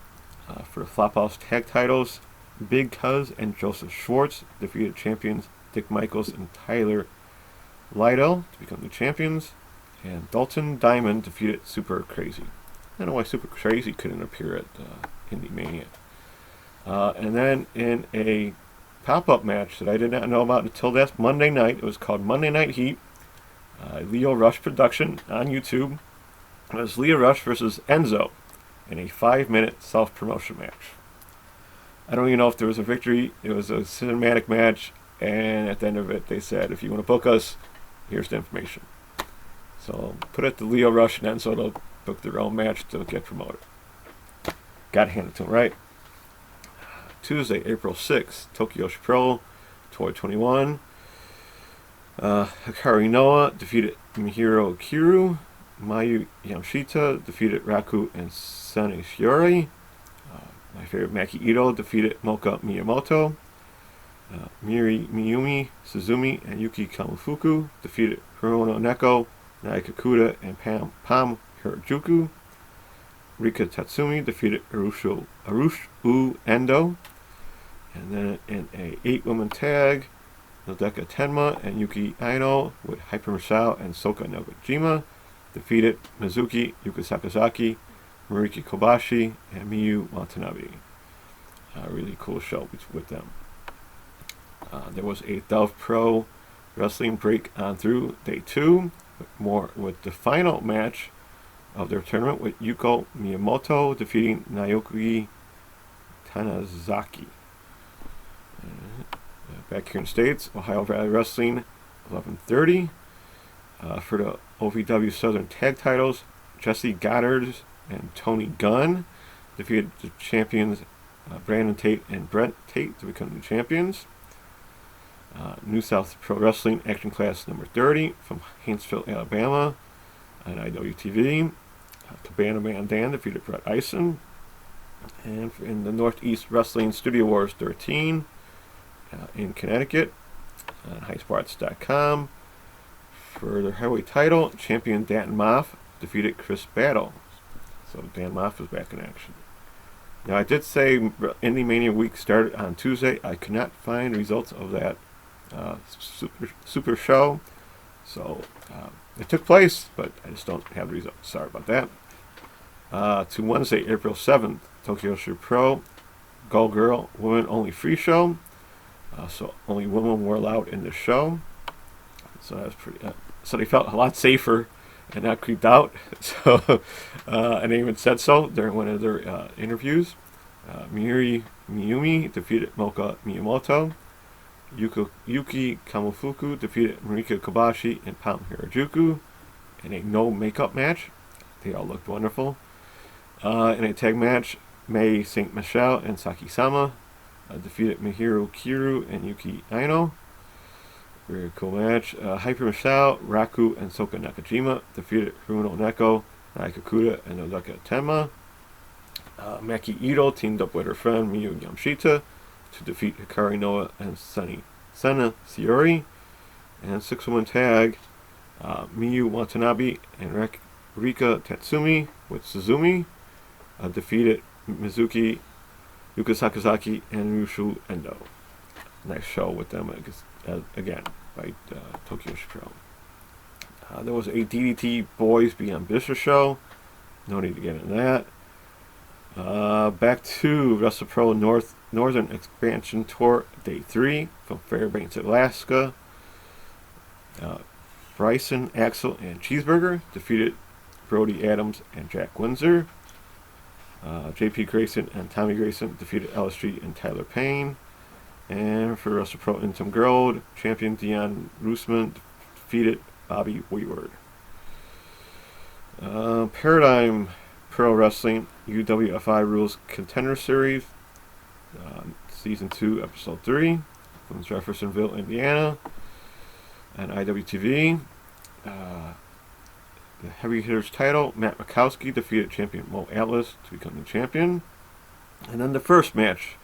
For the Flophouse tag titles, Big Cuz and Joseph Schwartz defeated champions Dick Michaels and Tyler Lytle to become the champions. And Dalton Diamond defeated Super Crazy. I don't know why Super Crazy couldn't appear at Indie Mania. And then in a pop-up match that I did not know about until that Monday night, it was called Monday Night Heat. Leo Rush production on YouTube. It was Leo Rush versus Enzo in a 5-minute self-promotion match. I don't even know if there was a victory. It was a cinematic match, and at the end of it, they said, if you want to book us, here's the information. So put it to Leo Rush and Enzo, they'll book their own match to get promoted. Got to hand it to them, right? Tuesday, April 6th, Tokyo Pro, Toy 21. Hikari Noah defeated Mihiro Kiru. Mayu Yamashita defeated Raku and Sunny Shiori. My favorite, Maki Ito defeated Moka Miyamoto. Miyumi Suzumi and Yuki Kamufuku defeated Hirono Neko, Naika Kuda, and Pam Hirajuku. Rika Tatsumi defeated Arushu Endo. And then in a 8-woman tag, Nodeka Tenma and Yuki Aino with Hyper Misao and Soka Nogajima defeated Mizuki Yuka Sakazaki, Mariki Kobashi, and Miyu Watanabe. A really cool show with them. There was a Dove Pro Wrestling break on through day 2, with the final match of their tournament with Yuko Miyamoto defeating Naoki Tanizaki. Back here in the States, Ohio Valley Wrestling, 11:30. For the OVW Southern Tag Titles, Jesse Goddard and Tony Gunn defeated the champions Brandon Tate and Brent Tate to become the champions. New South Pro Wrestling Action Class number 30 from Haynesville, Alabama on IWTV. Cabana Man Dan defeated Brett Eisen. And in the Northeast Wrestling Studio Wars 13 in Connecticut on highspots.com. For their heavyweight title, champion Dan Moff defeated Chris Battle. So Dan Moff is back in action. Now, I did say Indie Mania Week started on Tuesday. I could not find results of that super show. So it took place, but I just don't have the results. Sorry about that. To Wednesday, April 7th, Tokyo Shoot Pro, Go Girl, Women Only Free Show. So only women were allowed in the show. So that was pretty. So they felt a lot safer and not creeped out. So and they even said so during one of their interviews. Miyumi defeated Moka Miyamoto. Yuki Kamofuku defeated Marika Kobashi and Pam Harajuku in a no makeup match. They all looked wonderful. In a tag match, Mei St. Michelle and Saki Sama defeated Mihiru Kiru and Yuki Aino. Very cool match. Hyper Michelle, Raku, and Soka Nakajima defeated Haruno Neko, Naika Kuda, and Nodaka Tenma. Maki Ito teamed up with her friend Miyu Yamashita to defeat Hikari Noa and Sena Siori. And 6-woman tag, Miyu Watanabe and Rika Tatsumi with Suzumi defeated Mizuki, Yuka Sakazaki, and Ryushu Endo. Nice show with them again by Tokyo Pro. There was a DDT Boys Beyond Vicious show. No need to get into that. Back to WrestlePro Northern Expansion Tour Day 3 from Fairbanks, Alaska. Bryson, Axel, and Cheeseburger defeated Brody Adams and Jack Windsor. JP Grayson and Tommy Grayson defeated LSG and Tyler Payne. And for WrestlePro Intim Gold, champion Dion Roosman defeated Bobby Wayward. Paradigm Pro Wrestling UWFI Rules Contender Series, Season 2, Episode 3, from Jeffersonville, Indiana, and IWTV. The Heavy Hitters title, Matt Mikowski defeated champion Mo Atlas to become the champion. And then the first match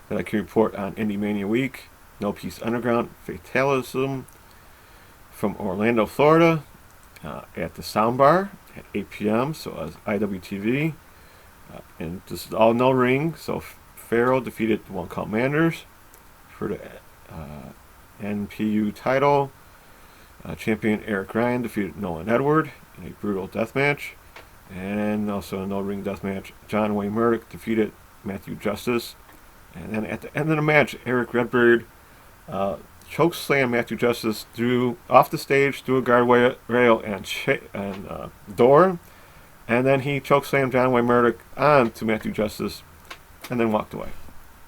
that I can report on Indie Mania Week, No Peace Underground Fatalism from Orlando, Florida, at the Soundbar at 8 p.m. So as IWTV, and this is all no ring. So Pharaoh defeated the One Call Manders for the NPU title. Champion Eric Ryan defeated Nolan Edward in a brutal death match, and also a no ring death match. John Wayne Murdoch defeated Matthew Justice. And then at the end of the match, Eric Redbeard choke slammed Matthew Justice off the stage through a guardrail and door, and then he choke slammed John Wayne Murdoch onto Matthew Justice, and then walked away.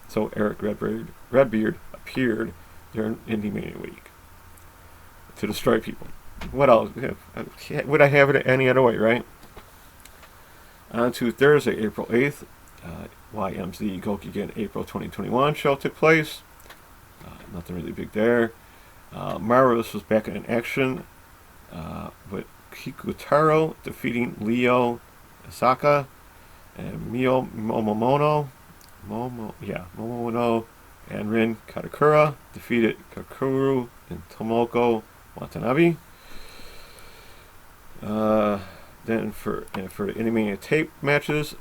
So Eric Redbeard appeared during Indie Mania Week to destroy people. What else? Would I have it any other way, right? On to Thursday, April 8th. YMZ Gokigen April 2021 show took place. Nothing really big there. Marvelous was back in action with Kikutaro defeating Leo Asaka, and Mio Momomono and Rin Katakura defeated Kakuru and Tomoko Watanabe. Then for the Indie Mania tape matches,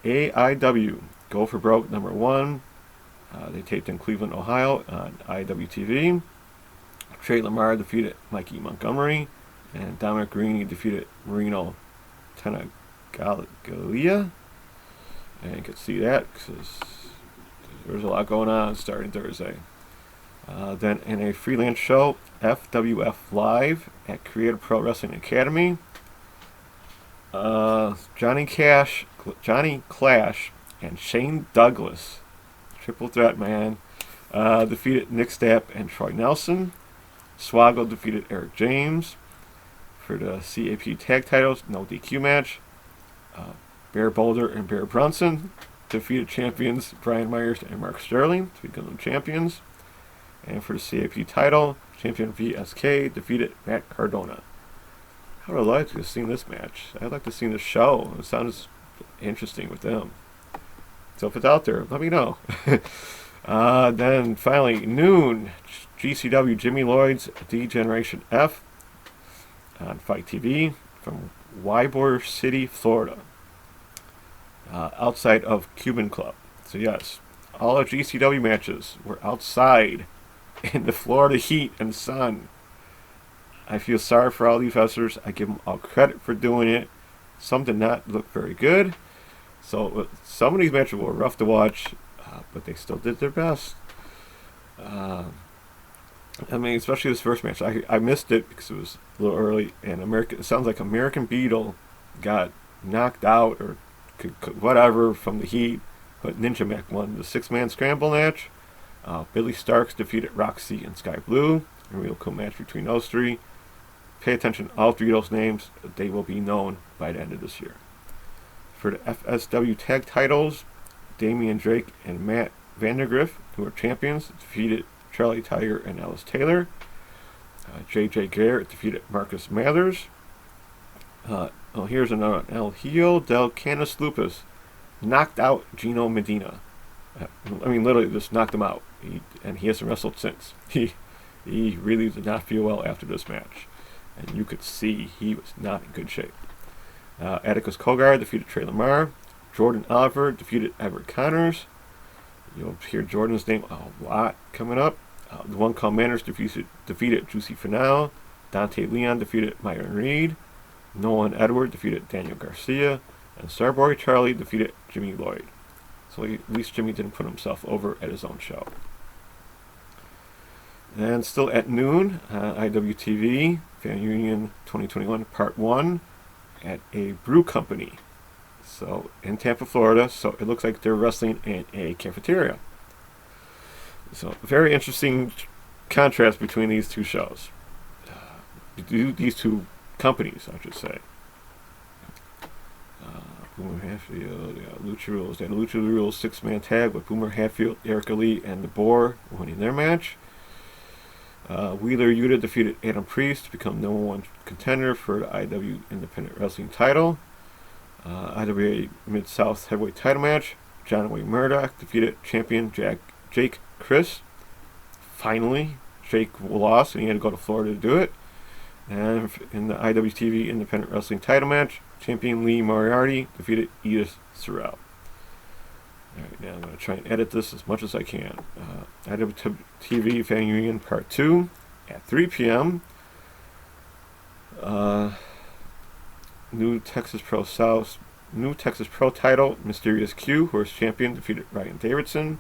AIW Go for Broke number 1. They taped in Cleveland, Ohio on IWTV. Trey Lamar defeated Mikey Montgomery, and Dominic Green defeated Marino Tenagalia. And you can see that because there's a lot going on starting Thursday. Then in a freelance show, FWF Live at Creative Pro Wrestling Academy. Johnny Clash, and Shane Douglas, triple threat man, defeated Nick Stapp and Troy Nelson. Swoggle defeated Eric James. For the CAP tag titles, no DQ match. Bear Boulder and Bear Brunson defeated champions Brian Myers and Mark Sterling to become champions. And for the CAP title, champion VSK defeated Matt Cardona. I would have liked to have seen this match. I'd like to see this show. It sounds interesting with them. So if it's out there, let me know. Then finally, noon, GCW Jimmy Lloyd's D-Generation F on Fight TV from Ybor City, Florida. Outside of Cuban Club. So yes, all of GCW matches were outside in the Florida heat and sun. I feel sorry for all these wrestlers. I give them all credit for doing it. Some did not look very good. So some of these matches were rough to watch, but they still did their best. I mean, especially this first match. I missed it because it was a little early, and it sounds like American Beetle got knocked out or whatever from the heat, but Ninja Mac won the 6-man scramble match. Billy Starks defeated Roxy and Sky Blue. A real cool match between those three. Pay attention to all three of those names. They will be known by the end of this year. For the FSW tag titles, Damian Drake and Matt Vandergriff, who are champions, defeated Charlie Tiger and Ellis Taylor. JJ Garrett defeated Marcus Mathers. Here's another. El Hijo del Canis Lupus knocked out Gino Medina. I mean, literally just knocked him out. And he hasn't wrestled since. He really did not feel well after this match. And you could see he was not in good shape. Atticus Cogar defeated Trey Lamar. Jordan Oliver defeated Everett Connors. You'll hear Jordan's name a lot coming up. The One Call Manners defeated Juicy Finale. Dante Leon defeated Myron Reed. Nolan Edward defeated Daniel Garcia. And Starboy Charlie defeated Jimmy Lloyd. So at least Jimmy didn't put himself over at his own show. And still at noon, IWTV, Fan Union 2021 Part 1 at a brew company. So in Tampa, Florida. So it looks like they're wrestling in a cafeteria. So very interesting contrast between these two shows. These two companies, I should say. Boomer Hatfield, Lucha Rules. They had a Lucha Rules 6-man tag with Boomer Hatfield, Erica Lee, and The Boar winning their match. Wheeler Yuta defeated Adam Priest to become #1 contender for the IW Independent Wrestling title. IWA Mid-South Heavyweight title match. John Wayne Murdoch defeated champion Jake Chris. Finally, Jake lost and he had to go to Florida to do it. And in the IWTV Independent Wrestling title match, champion Lee Moriarty defeated Edith Sorrell. Alright, now I'm going to try and edit this as much as I can. IWTV Fan Union Part 2 at 3 p.m. New Texas Pro title, Mysterious Q, who is champion, defeated Ryan Davidson.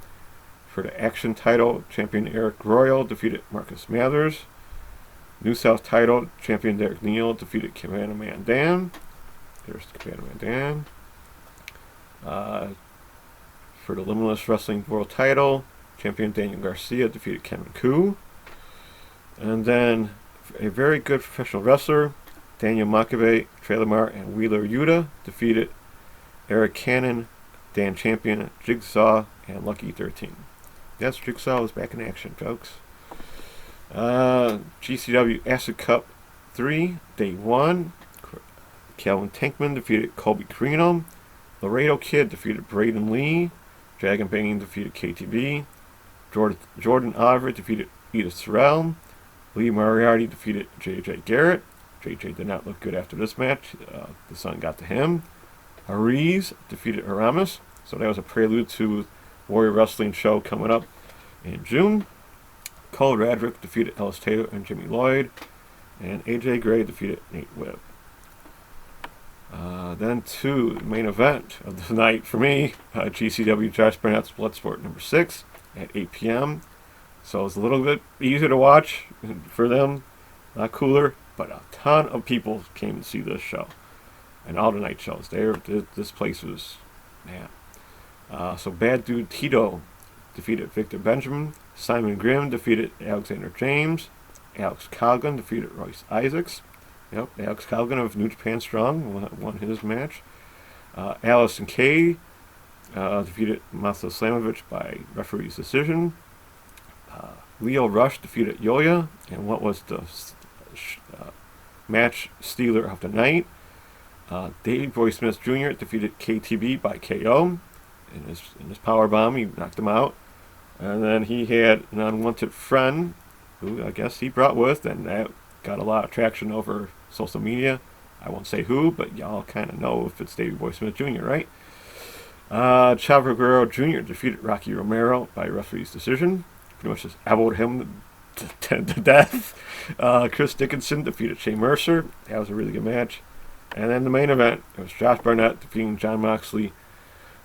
For the Action title, champion Eric Royal defeated Marcus Mathers. New South title, champion Derek Neal defeated Cabana Man Dan. There's Cabana Man Dan. For the Limitless Wrestling World title, champion Daniel Garcia defeated Kevin Koo. And then a very good professional wrestler, Daniel Makabe, Trey Lamar, and Wheeler Yuta defeated Eric Cannon, Dan Champion, Jigsaw, and Lucky 13. Yes, Jigsaw is back in action, folks. GCW Acid Cup 3, Day 1. Calvin Tankman defeated Colby Carino. Laredo Kid defeated Braden Lee. Dragon Bane defeated KTB. Jordan Oliver defeated Edith Sorrell. Lee Moriarty defeated JJ Garrett. JJ did not look good after this match. The sun got to him. Ariz defeated Aramis. So that was a prelude to Warrior Wrestling show coming up in June. Cole Radrick defeated Ellis Taylor and Jimmy Lloyd. And AJ Gray defeated Nate Webb. Then to the main event of the night for me, GCW Josh Barnett's Bloodsport number 6 at 8 p.m. So it's a little bit easier to watch for them, not cooler, but a ton of people came to see this show. and all the night shows. This place was, man. So Bad Dude Tito defeated Victor Benjamin. Simon Grimm defeated Alexander James. Alex Calgon defeated Royce Isaacs. Yep, Alex Calgon of New Japan Strong won his match. Allison Kay defeated Masa Slamovich by referee's decision. Leo Rush defeated Yoya, and what was the match stealer of the night? Davey Boy Smith Jr. defeated KTB by KO. In his power bomb, he knocked him out. And then he had an unwanted friend, who I guess he brought with, and that got a lot of traction over social media. I won't say who, but y'all kind of know if it's Davey Boy Smith Jr., right? Chavo Guerrero Jr. defeated Rocky Romero by referee's decision. Pretty much just elbowed him to death. Chris Dickinson defeated Shea Mercer. That was a really good match. And then the main event, it was Josh Barnett defeating Jon Moxley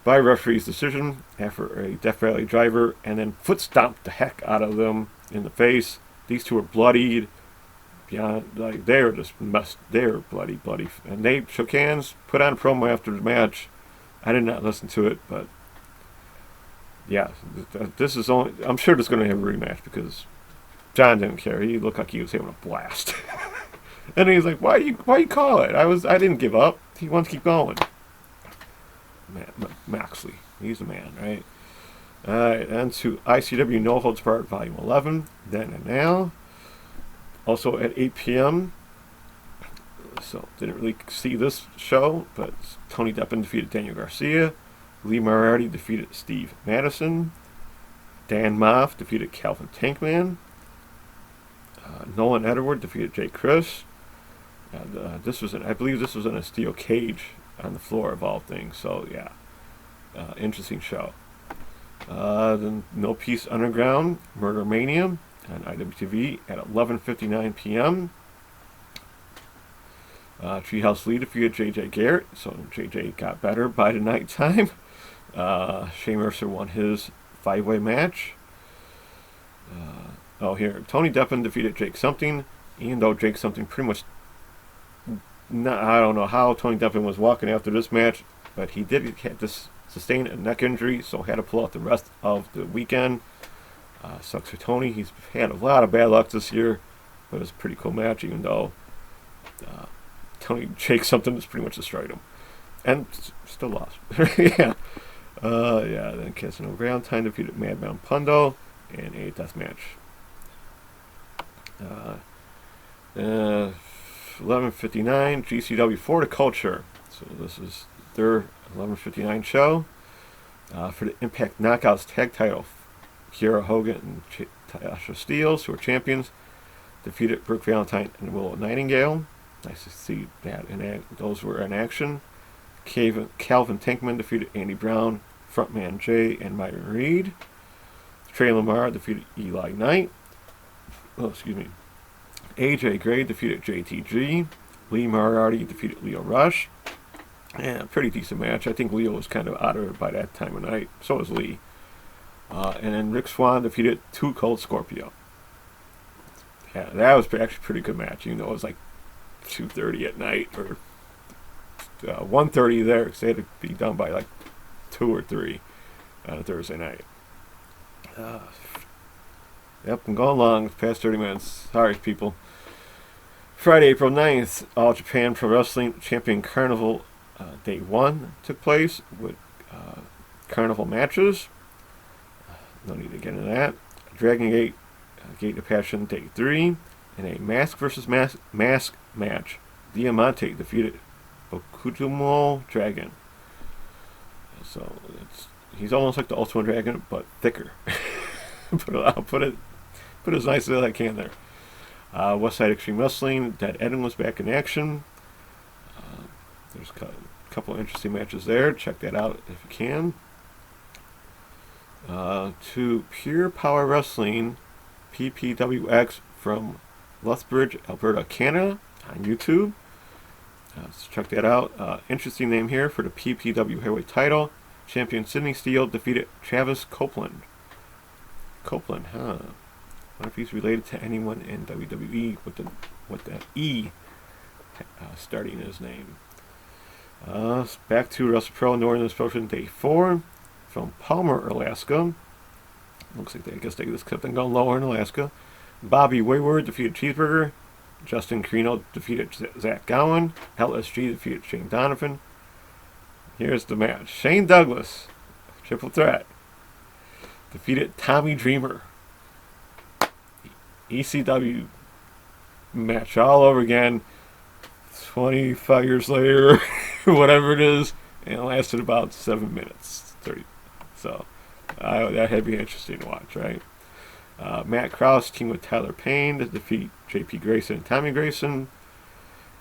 by referee's decision after a Death Valley driver, and then foot stomped the heck out of them in the face. These two were bloodied. Beyond, like, they were just messed. They were bloody. And they shook hands, put on a promo after the match. I did not listen to it, but yeah, this is only. I'm sure this is going to have a rematch because John didn't care. He looked like he was having a blast. And he's like, "Why you call it? I didn't give up. He wants to keep going." Moxley, he's a man, right? And to ICW No Holds Barred Volume 11, Then and Now. Also at 8 p.m. So didn't really see this show, but Tony Deppen defeated Daniel Garcia. Lee Moriarty defeated Steve Madison. Dan Moff defeated Calvin Tankman. Nolan Edward defeated Jay Chris. And I believe this was in a steel cage on the floor of all things. So yeah, interesting show. Then No Peace Underground, Murder Mania on IWTV at 11:59 p.m. Treehouse Lee defeated J.J. Garrett, so J.J. got better by the night time. Shea Mercer won his 5-way match. Here, Tony Deppen defeated Jake Something, even though Jake Something pretty much, I don't know how Tony Deppen was walking after this match, but he did have to sustain a neck injury, so had to pull out the rest of the weekend. Sucks for Tony. He's had a lot of bad luck this year, but it was a pretty cool match, even though Jake Something has pretty much destroyed him. And still lost. Yeah. Then Casanova Valentine defeated Madman Pundo in a death match. 11:59, GCW For the Culture. So this is their 11:59 show. For the Impact Knockouts tag title, Kiera Hogan and Tasha Steeles, who are champions, defeated Brooke Valentine and Willow Nightingale. Nice to see that. Those were in action. Calvin Tankman defeated Andy Brown, Frontman Jay, and Myron Reed. Trey Lamar defeated Eli Knight. AJ Gray defeated JTG. Lee Moriarty defeated Leo Rush. Yeah, pretty decent match. I think Leo was kind of out of it by that time of night. So was Lee. And then Rick Swan defeated Too Cold Scorpio. Yeah, that was actually a pretty good match, even though it was like 2:30 at night or 1:30 there, because they had to be done by like 2 or 3 on a Thursday night. Yep, I'm going long. It's past 30 minutes. Sorry, people. Friday, April 9th, All Japan Pro Wrestling Champion Carnival Day 1 took place with Carnival matches. No need to get into that. Dragon Gate, Gate of Passion Day 3, and a mask versus mask match. Diamante defeated Okujumo Dragon. So he's almost like the Ultimate Dragon, but thicker. I'll put it as nicely as I can there. Westside Extreme Wrestling, Dead Eden was back in action. There's a couple of interesting matches there. Check that out if you can. To Pure Power Wrestling, PPWX from Lethbridge, Alberta, Canada, on YouTube. So check that out. Interesting name here for the PPW heavyweight title. Champion Sidney Steele defeated Travis Copeland. Copeland, huh? I wonder if he's related to anyone in WWE with the E starting his name. Back to WrestlePro Northern Exposure Day 4 from Powerrr, Alaska. Looks like I guess they just kept on going lower in Alaska. Bobby Wayward defeated Cheeseburger. Justin Carino defeated Zach Gowen. LSG defeated Shane Donovan. Here's the match. Shane Douglas, triple threat, defeated Tommy Dreamer. ECW match all over again. 25 years later, whatever it is, and it lasted about 7 minutes, 30. So that had to be interesting to watch, right? Matt Krause teamed with Tyler Payne to defeat JP Grayson and Tommy Grayson.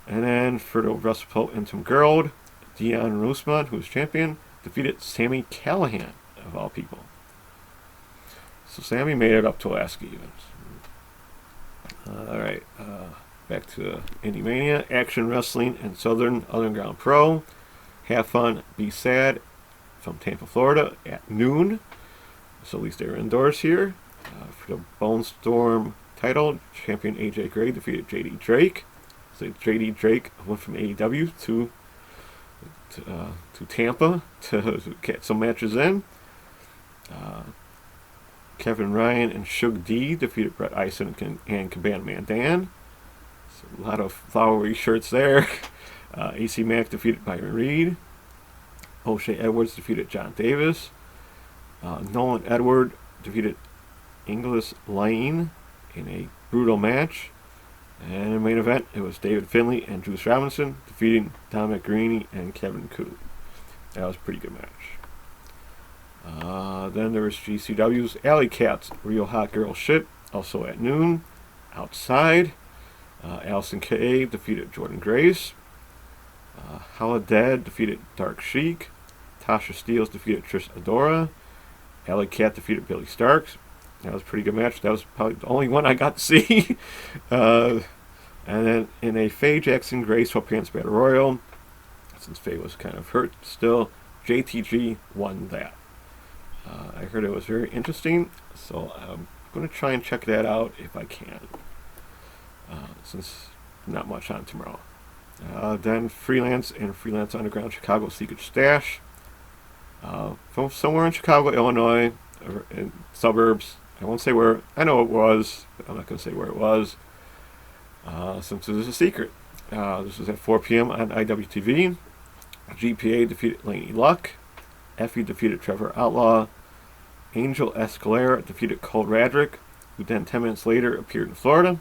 And then for the WrestlePro Intim Girl, Dion Roosman, who was champion, defeated Sammy Callahan, of all people. So Sammy made it up to Alaska even. Alright, back to Indie Mania. Action Wrestling and Southern Underground Pro. Have Fun, Be Sad from Tampa, Florida at noon. So at least they're indoors here. For the Bone Storm title, champion AJ Gray defeated JD Drake. So JD Drake went from AEW to Tampa to get some matches in. Kevin Ryan and Shug D defeated Brett Ison and Cabana Man Dan. So a lot of flowery shirts there. AC Mack defeated Byron Reed. O'Shea Edwards defeated John Davis. Nolan Edward defeated Inglis Lane in a brutal match. And in the main event, it was David Finlay and Juice Robinson defeating Dominic Greeny and Kevin Koo. That was a pretty good match. Then there was GCW's Alley Cats, Real Hot Girl Shit, also at noon. Outside, Allison K.A. defeated Jordan Grace. Holiday defeated Dark Sheik. Tasha Steeles defeated Trish Adora. Alley Cat defeated Billy Starks. That was a pretty good match. That was probably the only one I got to see. And then in a Faye Jackson Gray Sweatpants Battle Royal, since Faye was kind of hurt still, JTG won that. I heard it was very interesting, so I'm going to try and check that out if I can, since not much on tomorrow. Then Freelance and Freelance Underground Chicago Secret Stash. From somewhere in Chicago, Illinois, or in suburbs. I won't say where. I know it was, but I'm not going to say where it was, since it is a secret. This was at 4 p.m. on IWTV. GPA defeated Laney Luck. Effie defeated Trevor Outlaw. Angel Escalera defeated Cole Radrick, who then 10 minutes later appeared in Florida.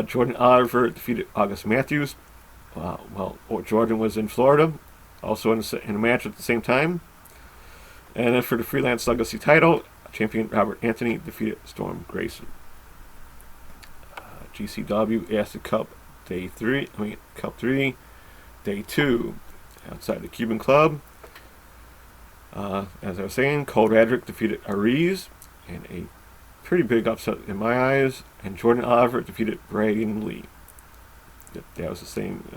Jordan Oliver defeated August Matthews. Jordan was in Florida, also in a match at the same time. And then for the Freelance Legacy title, champion Robert Anthony defeated Storm Grayson. GCW Acid Cup Cup 3, Day 2, outside the Cuban Club. As I was saying, Cole Radrick defeated Ariz in a pretty big upset in my eyes, and Jordan Oliver defeated Braden Lee. That was the same,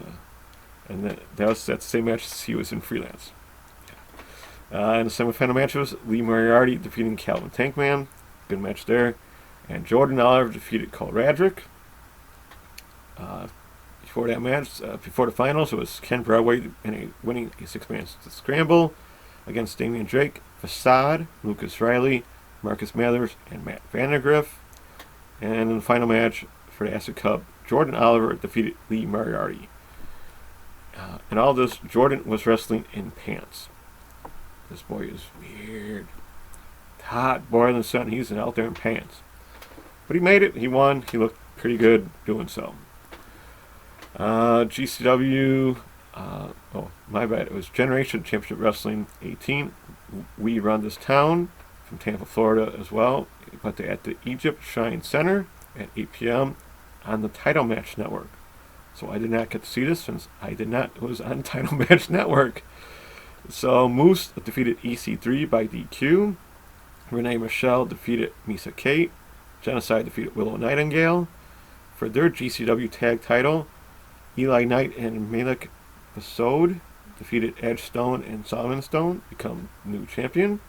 and that's the same match as he was in Freelance. In the semifinal matches, Lee Moriarty defeating Calvin Tankman, good match there, and Jordan Oliver defeated Cole Radrick. Before that match, before the finals, it was Ken Broadway winning a 6-man scramble against Damian Drake, Facade, Lucas Riley, Marcus Mathers, and Matt Vandergriff. And in the final match for the Acid Cup, Jordan Oliver defeated Lee Moriarty. And all this, Jordan was wrestling in pants. This boy is weird. Hot boy in the sun. He's out there in pants. But he made it. He won. He looked pretty good doing so. GCW. My bad. It was Generation Championship Wrestling 18. We Run This Town from Tampa, Florida as well. But they're at the Egypt Shrine Center at 8 p.m. on the Title Match Network. So I did not get to see this since it was on Title Match Network. So Moose defeated EC3 by DQ. Renee Michelle defeated Misa Kate. Genocide defeated Willow Nightingale. For their GCW tag title, Eli Knight and Malik Basode defeated Edge Stone and Solomon Stone, become new champion.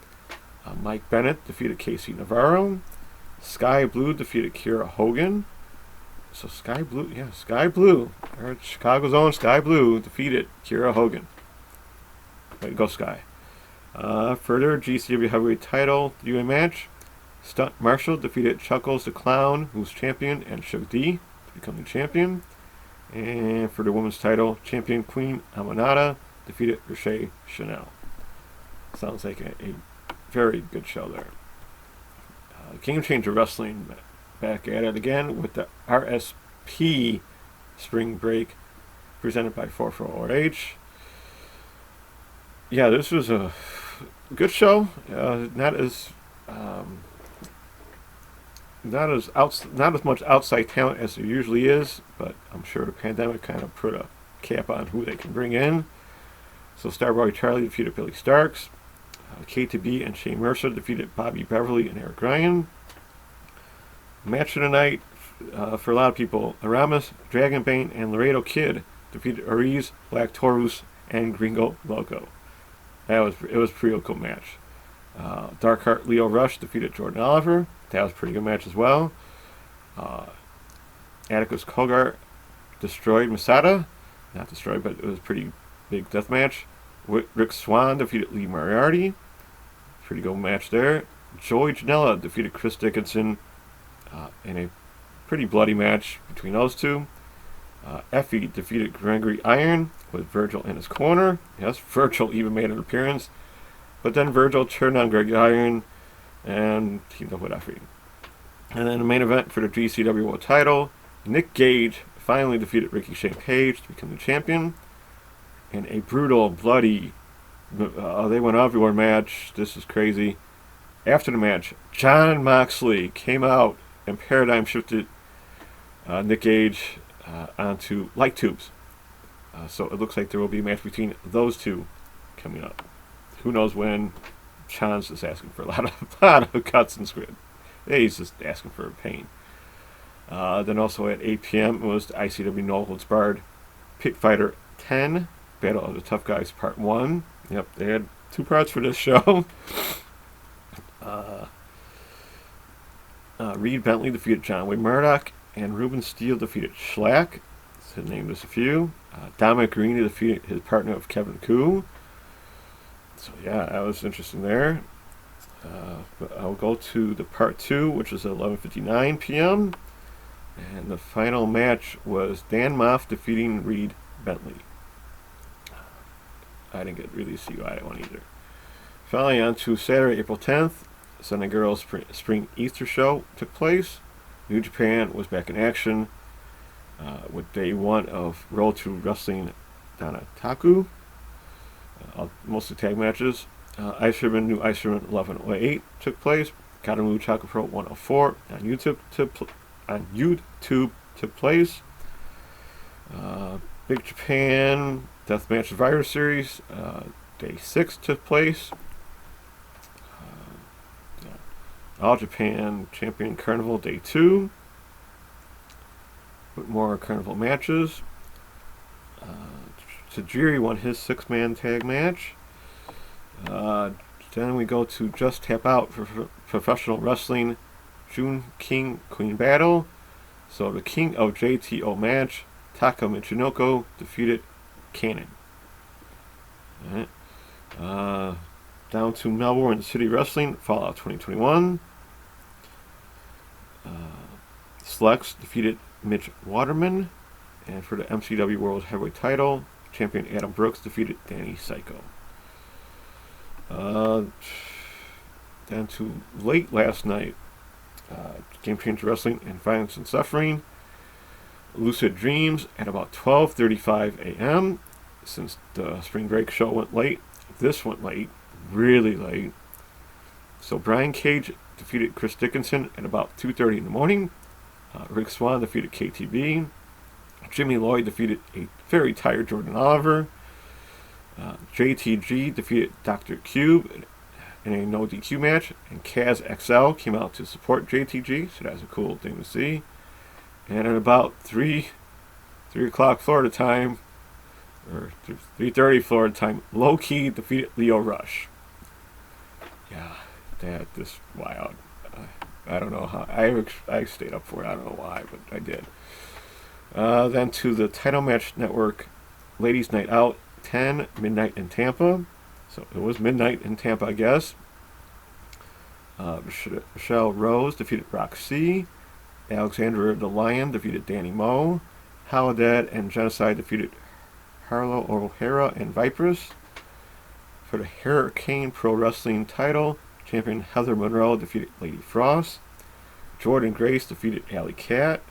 Mike Bennett defeated Casey Navarro. Sky Blue defeated Kira Hogan. So Sky Blue. Or Chicago's own Sky Blue defeated Kiera Hogan. Way to go, Sky. Further, GCW Heavyweight Title UA match. Stunt Marshall defeated Chuckles the Clown, who's champion, and Shug D to become the champion. And for the women's title, champion Queen Amanada defeated Riche Chanel. Sounds like a very good show there. Game Changer Wrestling back at it again with the RSP Spring Break presented by 44RH. Yeah, this was a good show. Not as much outside talent as there usually is, but I'm sure the pandemic kind of put a cap on who they can bring in. So Starboy Charlie defeated Billy Starks. KTB and Shane Mercer defeated Bobby Beverly and Eric Ryan. Match of the night for a lot of people: Aramis, Dragonbane, and Laredo Kid defeated Ariz, Black Taurus, and Gringo Loco. It was a pretty cool match. Darkheart Leo Rush defeated Jordan Oliver. That was a pretty good match as well. Atticus Kogar destroyed Masada. Not destroyed, but it was a pretty big death match. Rick Swan defeated Lee Moriarty. Pretty good match there. Joey Janela defeated Chris Dickinson in a pretty bloody match between those two. Effie defeated Gregory Iron with Virgil in his corner. Yes, Virgil even made an appearance. But then Virgil turned on Gregory Iron and teamed up with Effie. And then the main event for the GCW World title, Nick Gage finally defeated Ricky Shane Page to become the champion. In a brutal, bloody, they went everywhere match. This is crazy. After the match, John Moxley came out and paradigm shifted Nick Gage onto light tubes. So it looks like there will be a match between those two coming up. Who knows when? John's just asking for a lot of cuts and squid. He's just asking for pain. Then also at 8 p.m. was the ICW No Holds Barred Pit Fighter 10 Battle of the Tough Guys Part 1. Yep, they had 2 parts for this show. Reed Bentley defeated John Wayne Murdoch, and Ruben Steele defeated Schlack, to name just a few. Dominic Green defeated his partner of Kevin Koo. So yeah, that was interesting there. But I'll go to the part 2, which is at 11:59 p.m. And the final match was Dan Moff defeating Reed Bentley. I didn't get really see that one either. Finally, on to Saturday, April 10th, Sunday Girls Spring Easter Show took place. New Japan was back in action with day 1 of Road to Wrestling Danataku. Mostly tag matches. Ice Ribbon, New Ice Ribbon 1108 took place. Katamu Chaka Pro 104 on YouTube took place. Big Japan Deathmatch Survivor Series day 6 took place. All Japan Champion Carnival day 2 with more Carnival matches. Tajiri won his 6-man tag match. Then we go to Just Tap Out for Professional Wrestling June King Queen Battle. So the King of JTO match, Taka Michinoko defeated Cannon. Alright. Down to Melbourne City Wrestling, Fallout 2021. Slex defeated Mitch Waterman. And for the MCW World Heavyweight title, champion Adam Brooks defeated Danny Psycho. Down to late last night, Game Changer Wrestling and Violence and Suffering. Lucid Dreams at about 12:35 a.m. Since the spring break show went late, this went late, really late. So Brian Cage defeated Chris Dickinson at about 2:30 in the morning. Rick Swan defeated KTB. Jimmy Lloyd defeated a very tired Jordan Oliver. JTG defeated Dr. Cube in a no DQ match, and Kaz XL came out to support JTG, so that's a cool thing to see. And at about 3 o'clock Florida time, or 3:30 Florida time, Low Key defeated Leo Rush. Yeah, that's wild. I don't know how. I stayed up for it. I don't know why, but I did. Then to the Title Match Network Ladies Night Out 10, midnight in Tampa. So it was midnight in Tampa, I guess. Michelle Rose defeated Roxy. Alexandra the Lion defeated Danny Moe. Holiday and Genocide defeated Harlow O'Hara and Vipers. For the Hurricane Pro Wrestling title, champion Heather Monroe defeated Lady Frost. Jordan Grace defeated Alley Cat.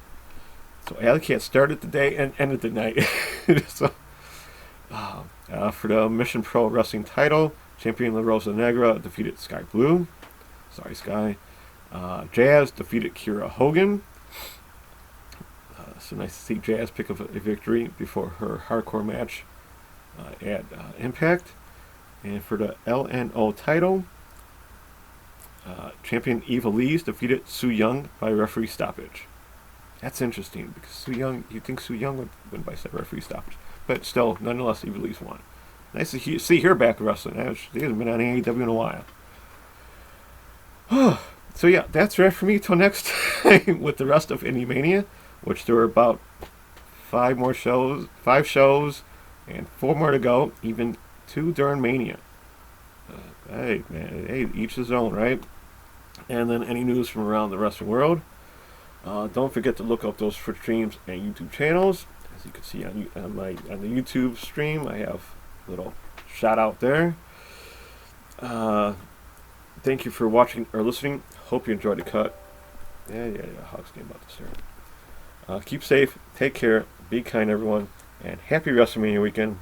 So Alley Cat started the day and ended the night. For the Mission Pro Wrestling title, champion La Rosa Negra defeated Sky Blue. Sorry, Sky. Jazz defeated Kira Hogan. So nice to see Jazz pick up a victory before her hardcore match at Impact. And for the LNO title, champion Eva Lees defeated Su Yung by referee stoppage. That's interesting because Su Yung, you'd think Su Yung would win by referee stoppage. But still, nonetheless, Eva Lees won. Nice to see her back wrestling. She hasn't been on AEW in a while. So yeah, that's it for me till next time with the rest of Indie Mania, which there were about 5 shows, and 4 more to go, even 2 during Mania. Hey, man, hey, each his own, right? And then any news from around the wrestling world. Don't forget to look up those streams and YouTube channels. As you can see on the YouTube stream, I have a little shout out there. Thank you for watching or listening. Hope you enjoyed the cut. Yeah, Hawks game about this here. Keep safe, take care, be kind, everyone, and happy WrestleMania weekend.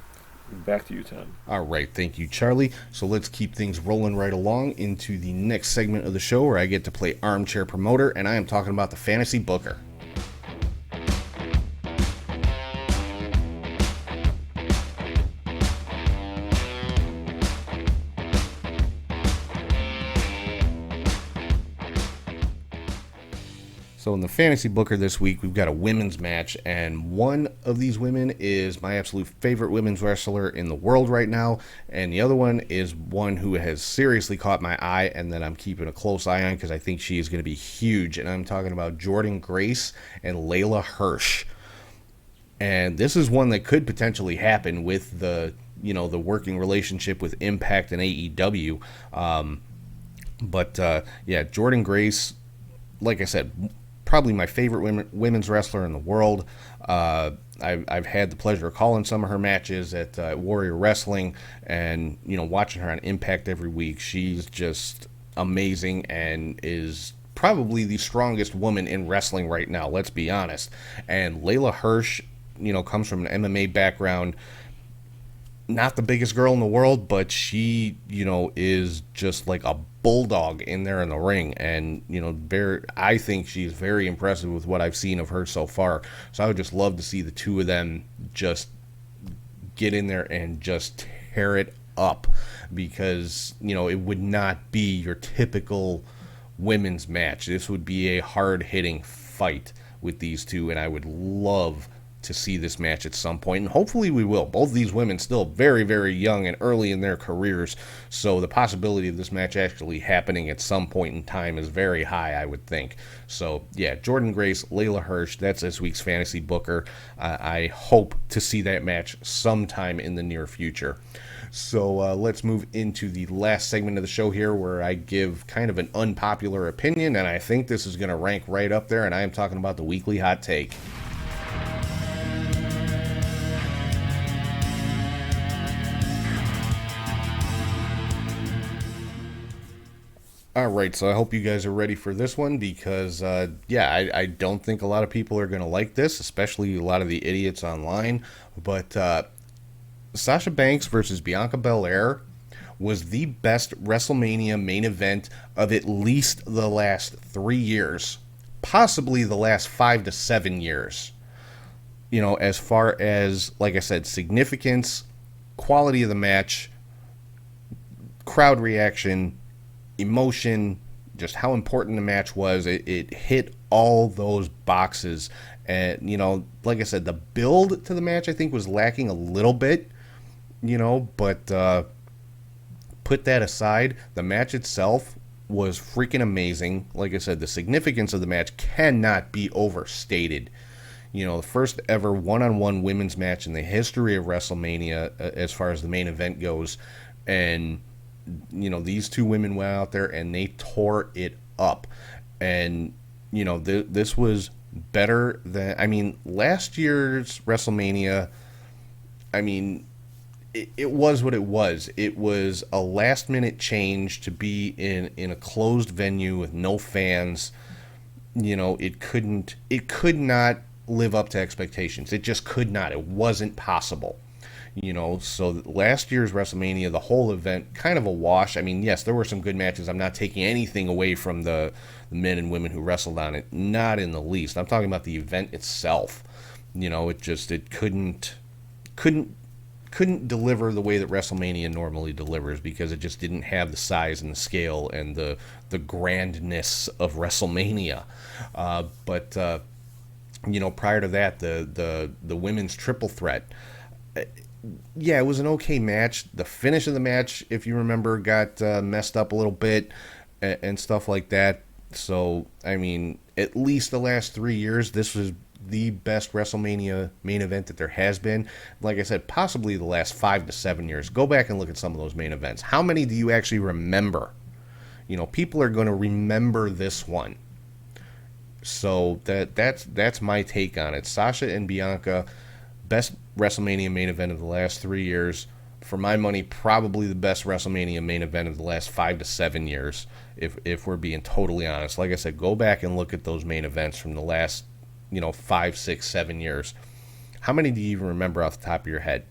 Back to you, Tom. All right, thank you, Charlie. So let's keep things rolling right along into the next segment of the show where I get to play armchair promoter, and I am talking about the fantasy booker. So in the fantasy booker this week, we've got a women's match, and one of these women is my absolute favorite women's wrestler in the world right now, and the other one is one who has seriously caught my eye and that I'm keeping a close eye on because I think she is going to be huge, and I'm talking about Jordan Grace and Layla Hirsch. And this is one that could potentially happen with the working relationship with Impact and AEW. Yeah, Jordan Grace, like I said, probably my favorite women's wrestler in the world. I've had the pleasure of calling some of her matches at Warrior Wrestling, and watching her on Impact every week. She's just amazing and is probably the strongest woman in wrestling right now. Let's be honest. And Layla Hirsch, comes from an MMA background. Not the biggest girl in the world, but she, is just like a bulldog in there in the ring, and I think she's very impressive with what I've seen of her so far. So I would just love to see the two of them just get in there and just tear it up, because it would not be your typical women's match. This would be a hard-hitting fight with these two, and I would love to see this match at some point, and hopefully we will. Both these women still very, very young and early in their careers, so the possibility of this match actually happening at some point in time is very high, I would think. So yeah, Jordan Grace, Layla Hirsch, that's this week's fantasy booker. I hope to see that match sometime in the near future. So let's move into the last segment of the show here, where I give kind of an unpopular opinion, and I think this is going to rank right up there, and I am talking about the weekly hot take. Alright, so I hope you guys are ready for this one, because, I don't think a lot of people are going to like this, especially a lot of the idiots online, but Sasha Banks versus Bianca Belair was the best WrestleMania main event of at least the last 3 years, possibly the last 5 to 7 years. As far as, like I said, significance, quality of the match, crowd reaction, emotion, just how important the match was. It hit all those boxes, and like I said, the build to the match I think was lacking a little bit, but put that aside, the match itself was freaking amazing. Like I said, the significance of the match cannot be overstated. The first ever one-on-one women's match in the history of WrestleMania as far as the main event goes. And, these two women went out there and they tore it up. And, this was better than, last year's WrestleMania, it was what it was. It was a last-minute change to be in a closed venue with no fans. It could not live up to expectations. It just could not. It wasn't possible. So last year's WrestleMania, the whole event, kind of a wash. Yes, there were some good matches. I'm not taking anything away from the men and women who wrestled on it. Not in the least. I'm talking about the event itself. It couldn't deliver the way that WrestleMania normally delivers because it just didn't have the size and the scale and the grandness of WrestleMania. But prior to that, the women's triple threat, yeah, it was an okay match. The finish of the match, if you remember, got messed up a little bit and stuff like that. So, at least the last 3 years, this was the best WrestleMania main event that there has been. Like I said, possibly the last 5 to 7 years. Go back and look at some of those main events. How many do you actually remember? People are going to remember this one. So that's my take on it. Sasha and Bianca, best WrestleMania main event of the last 3 years. For my money, probably the best WrestleMania main event of the last 5 to 7 years, if we're being totally honest. Like I said, go back and look at those main events from the last 5, 6, 7 years. How many do you even remember off the top of your head?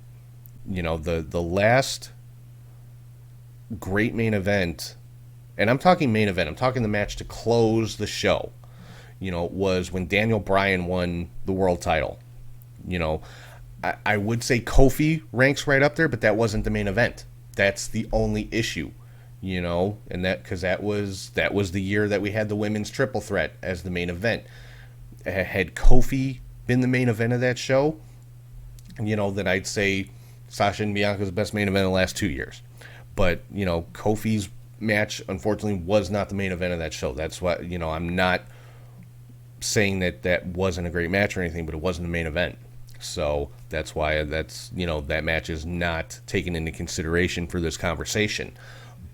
The last great main event, and I'm talking main event, I'm talking the match to close the show, was when Daniel Bryan won the world title. I would say Kofi ranks right up there, but that wasn't the main event. That's the only issue, and because that was the year that we had the women's triple threat as the main event. Had Kofi been the main event of that show, then I'd say Sasha and Bianca's the best main event of the last 2 years. But, Kofi's match, unfortunately, was not the main event of that show. That's why, I'm not saying that wasn't a great match or anything, but it wasn't the main event. So that's why that match is not taken into consideration for this conversation.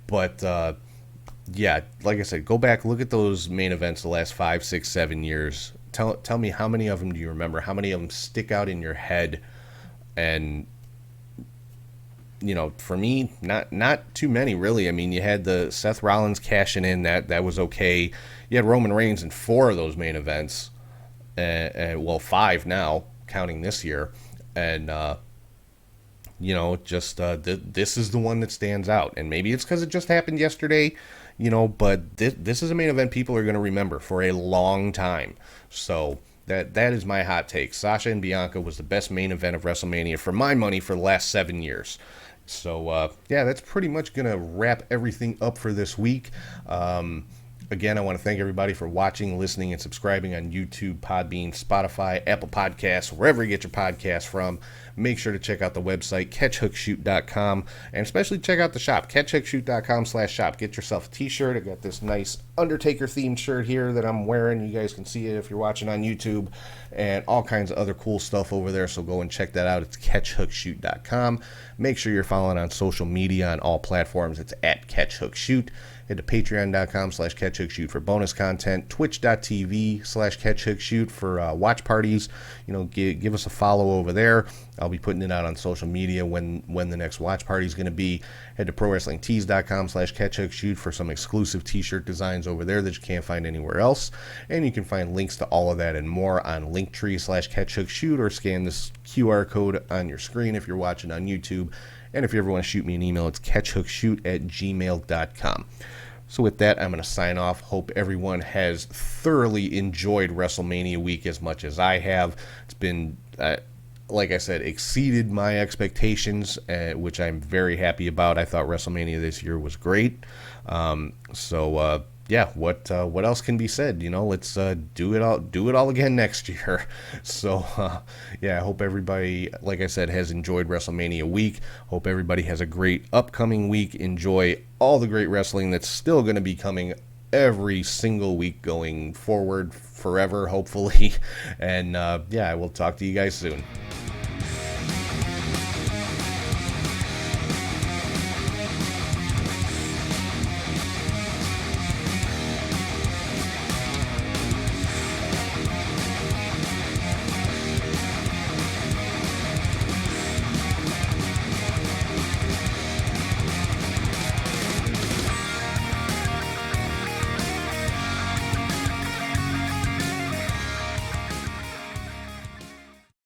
But, yeah, like I said, go back, look at those main events the last 5, 6, 7 years. Tell me how many of them do you remember? How many of them stick out in your head? And, for me, not too many, really. You had the Seth Rollins cashing in. That was okay. You had Roman Reigns in 4 of those main events. 5 now, counting this year. And, this is the one that stands out. And maybe it's because it just happened yesterday, but this is a main event people are going to remember for a long time. So that is my hot take. Sasha and Bianca was the best main event of WrestleMania, for my money, for the last 7 years. So, that's pretty much going to wrap everything up for this week. Again, I want to thank everybody for watching, listening, and subscribing on YouTube, Podbean, Spotify, Apple Podcasts, wherever you get your podcasts from. Make sure to check out the website, catchhookshoot.com, and especially check out the shop, catchhookshoot.com/shop. Get yourself a t-shirt. I got this nice Undertaker-themed shirt here that I'm wearing. You guys can see it if you're watching on YouTube, and all kinds of other cool stuff over there, so go and check that out. It's catchhookshoot.com. Make sure you're following on social media on all platforms. It's at catchhookshoot. Head to patreon.com/catchhookshoot for bonus content, twitch.tv/catchhookshoot for watch parties. Give us a follow over there. I'll be putting it out on social media when the next watch party is going to be. Head to prowrestlingtees.com/catchhookshoot for some exclusive t-shirt designs over there that you can't find anywhere else. And you can find links to all of that and more on linktree/catchhookshoot, or scan this QR code on your screen if you're watching on YouTube. And if you ever want to shoot me an email, it's catchhookshoot@gmail.com. So with that, I'm going to sign off. Hope everyone has thoroughly enjoyed WrestleMania week as much as I have. It's been, like I said, exceeded my expectations, which I'm very happy about. I thought WrestleMania this year was great. What else can be said? Let's do it all again next year. So, I hope everybody, like I said, has enjoyed WrestleMania week. Hope everybody has a great upcoming week. Enjoy all the great wrestling that's still going to be coming every single week going forward forever, hopefully. And yeah, I will talk to you guys soon.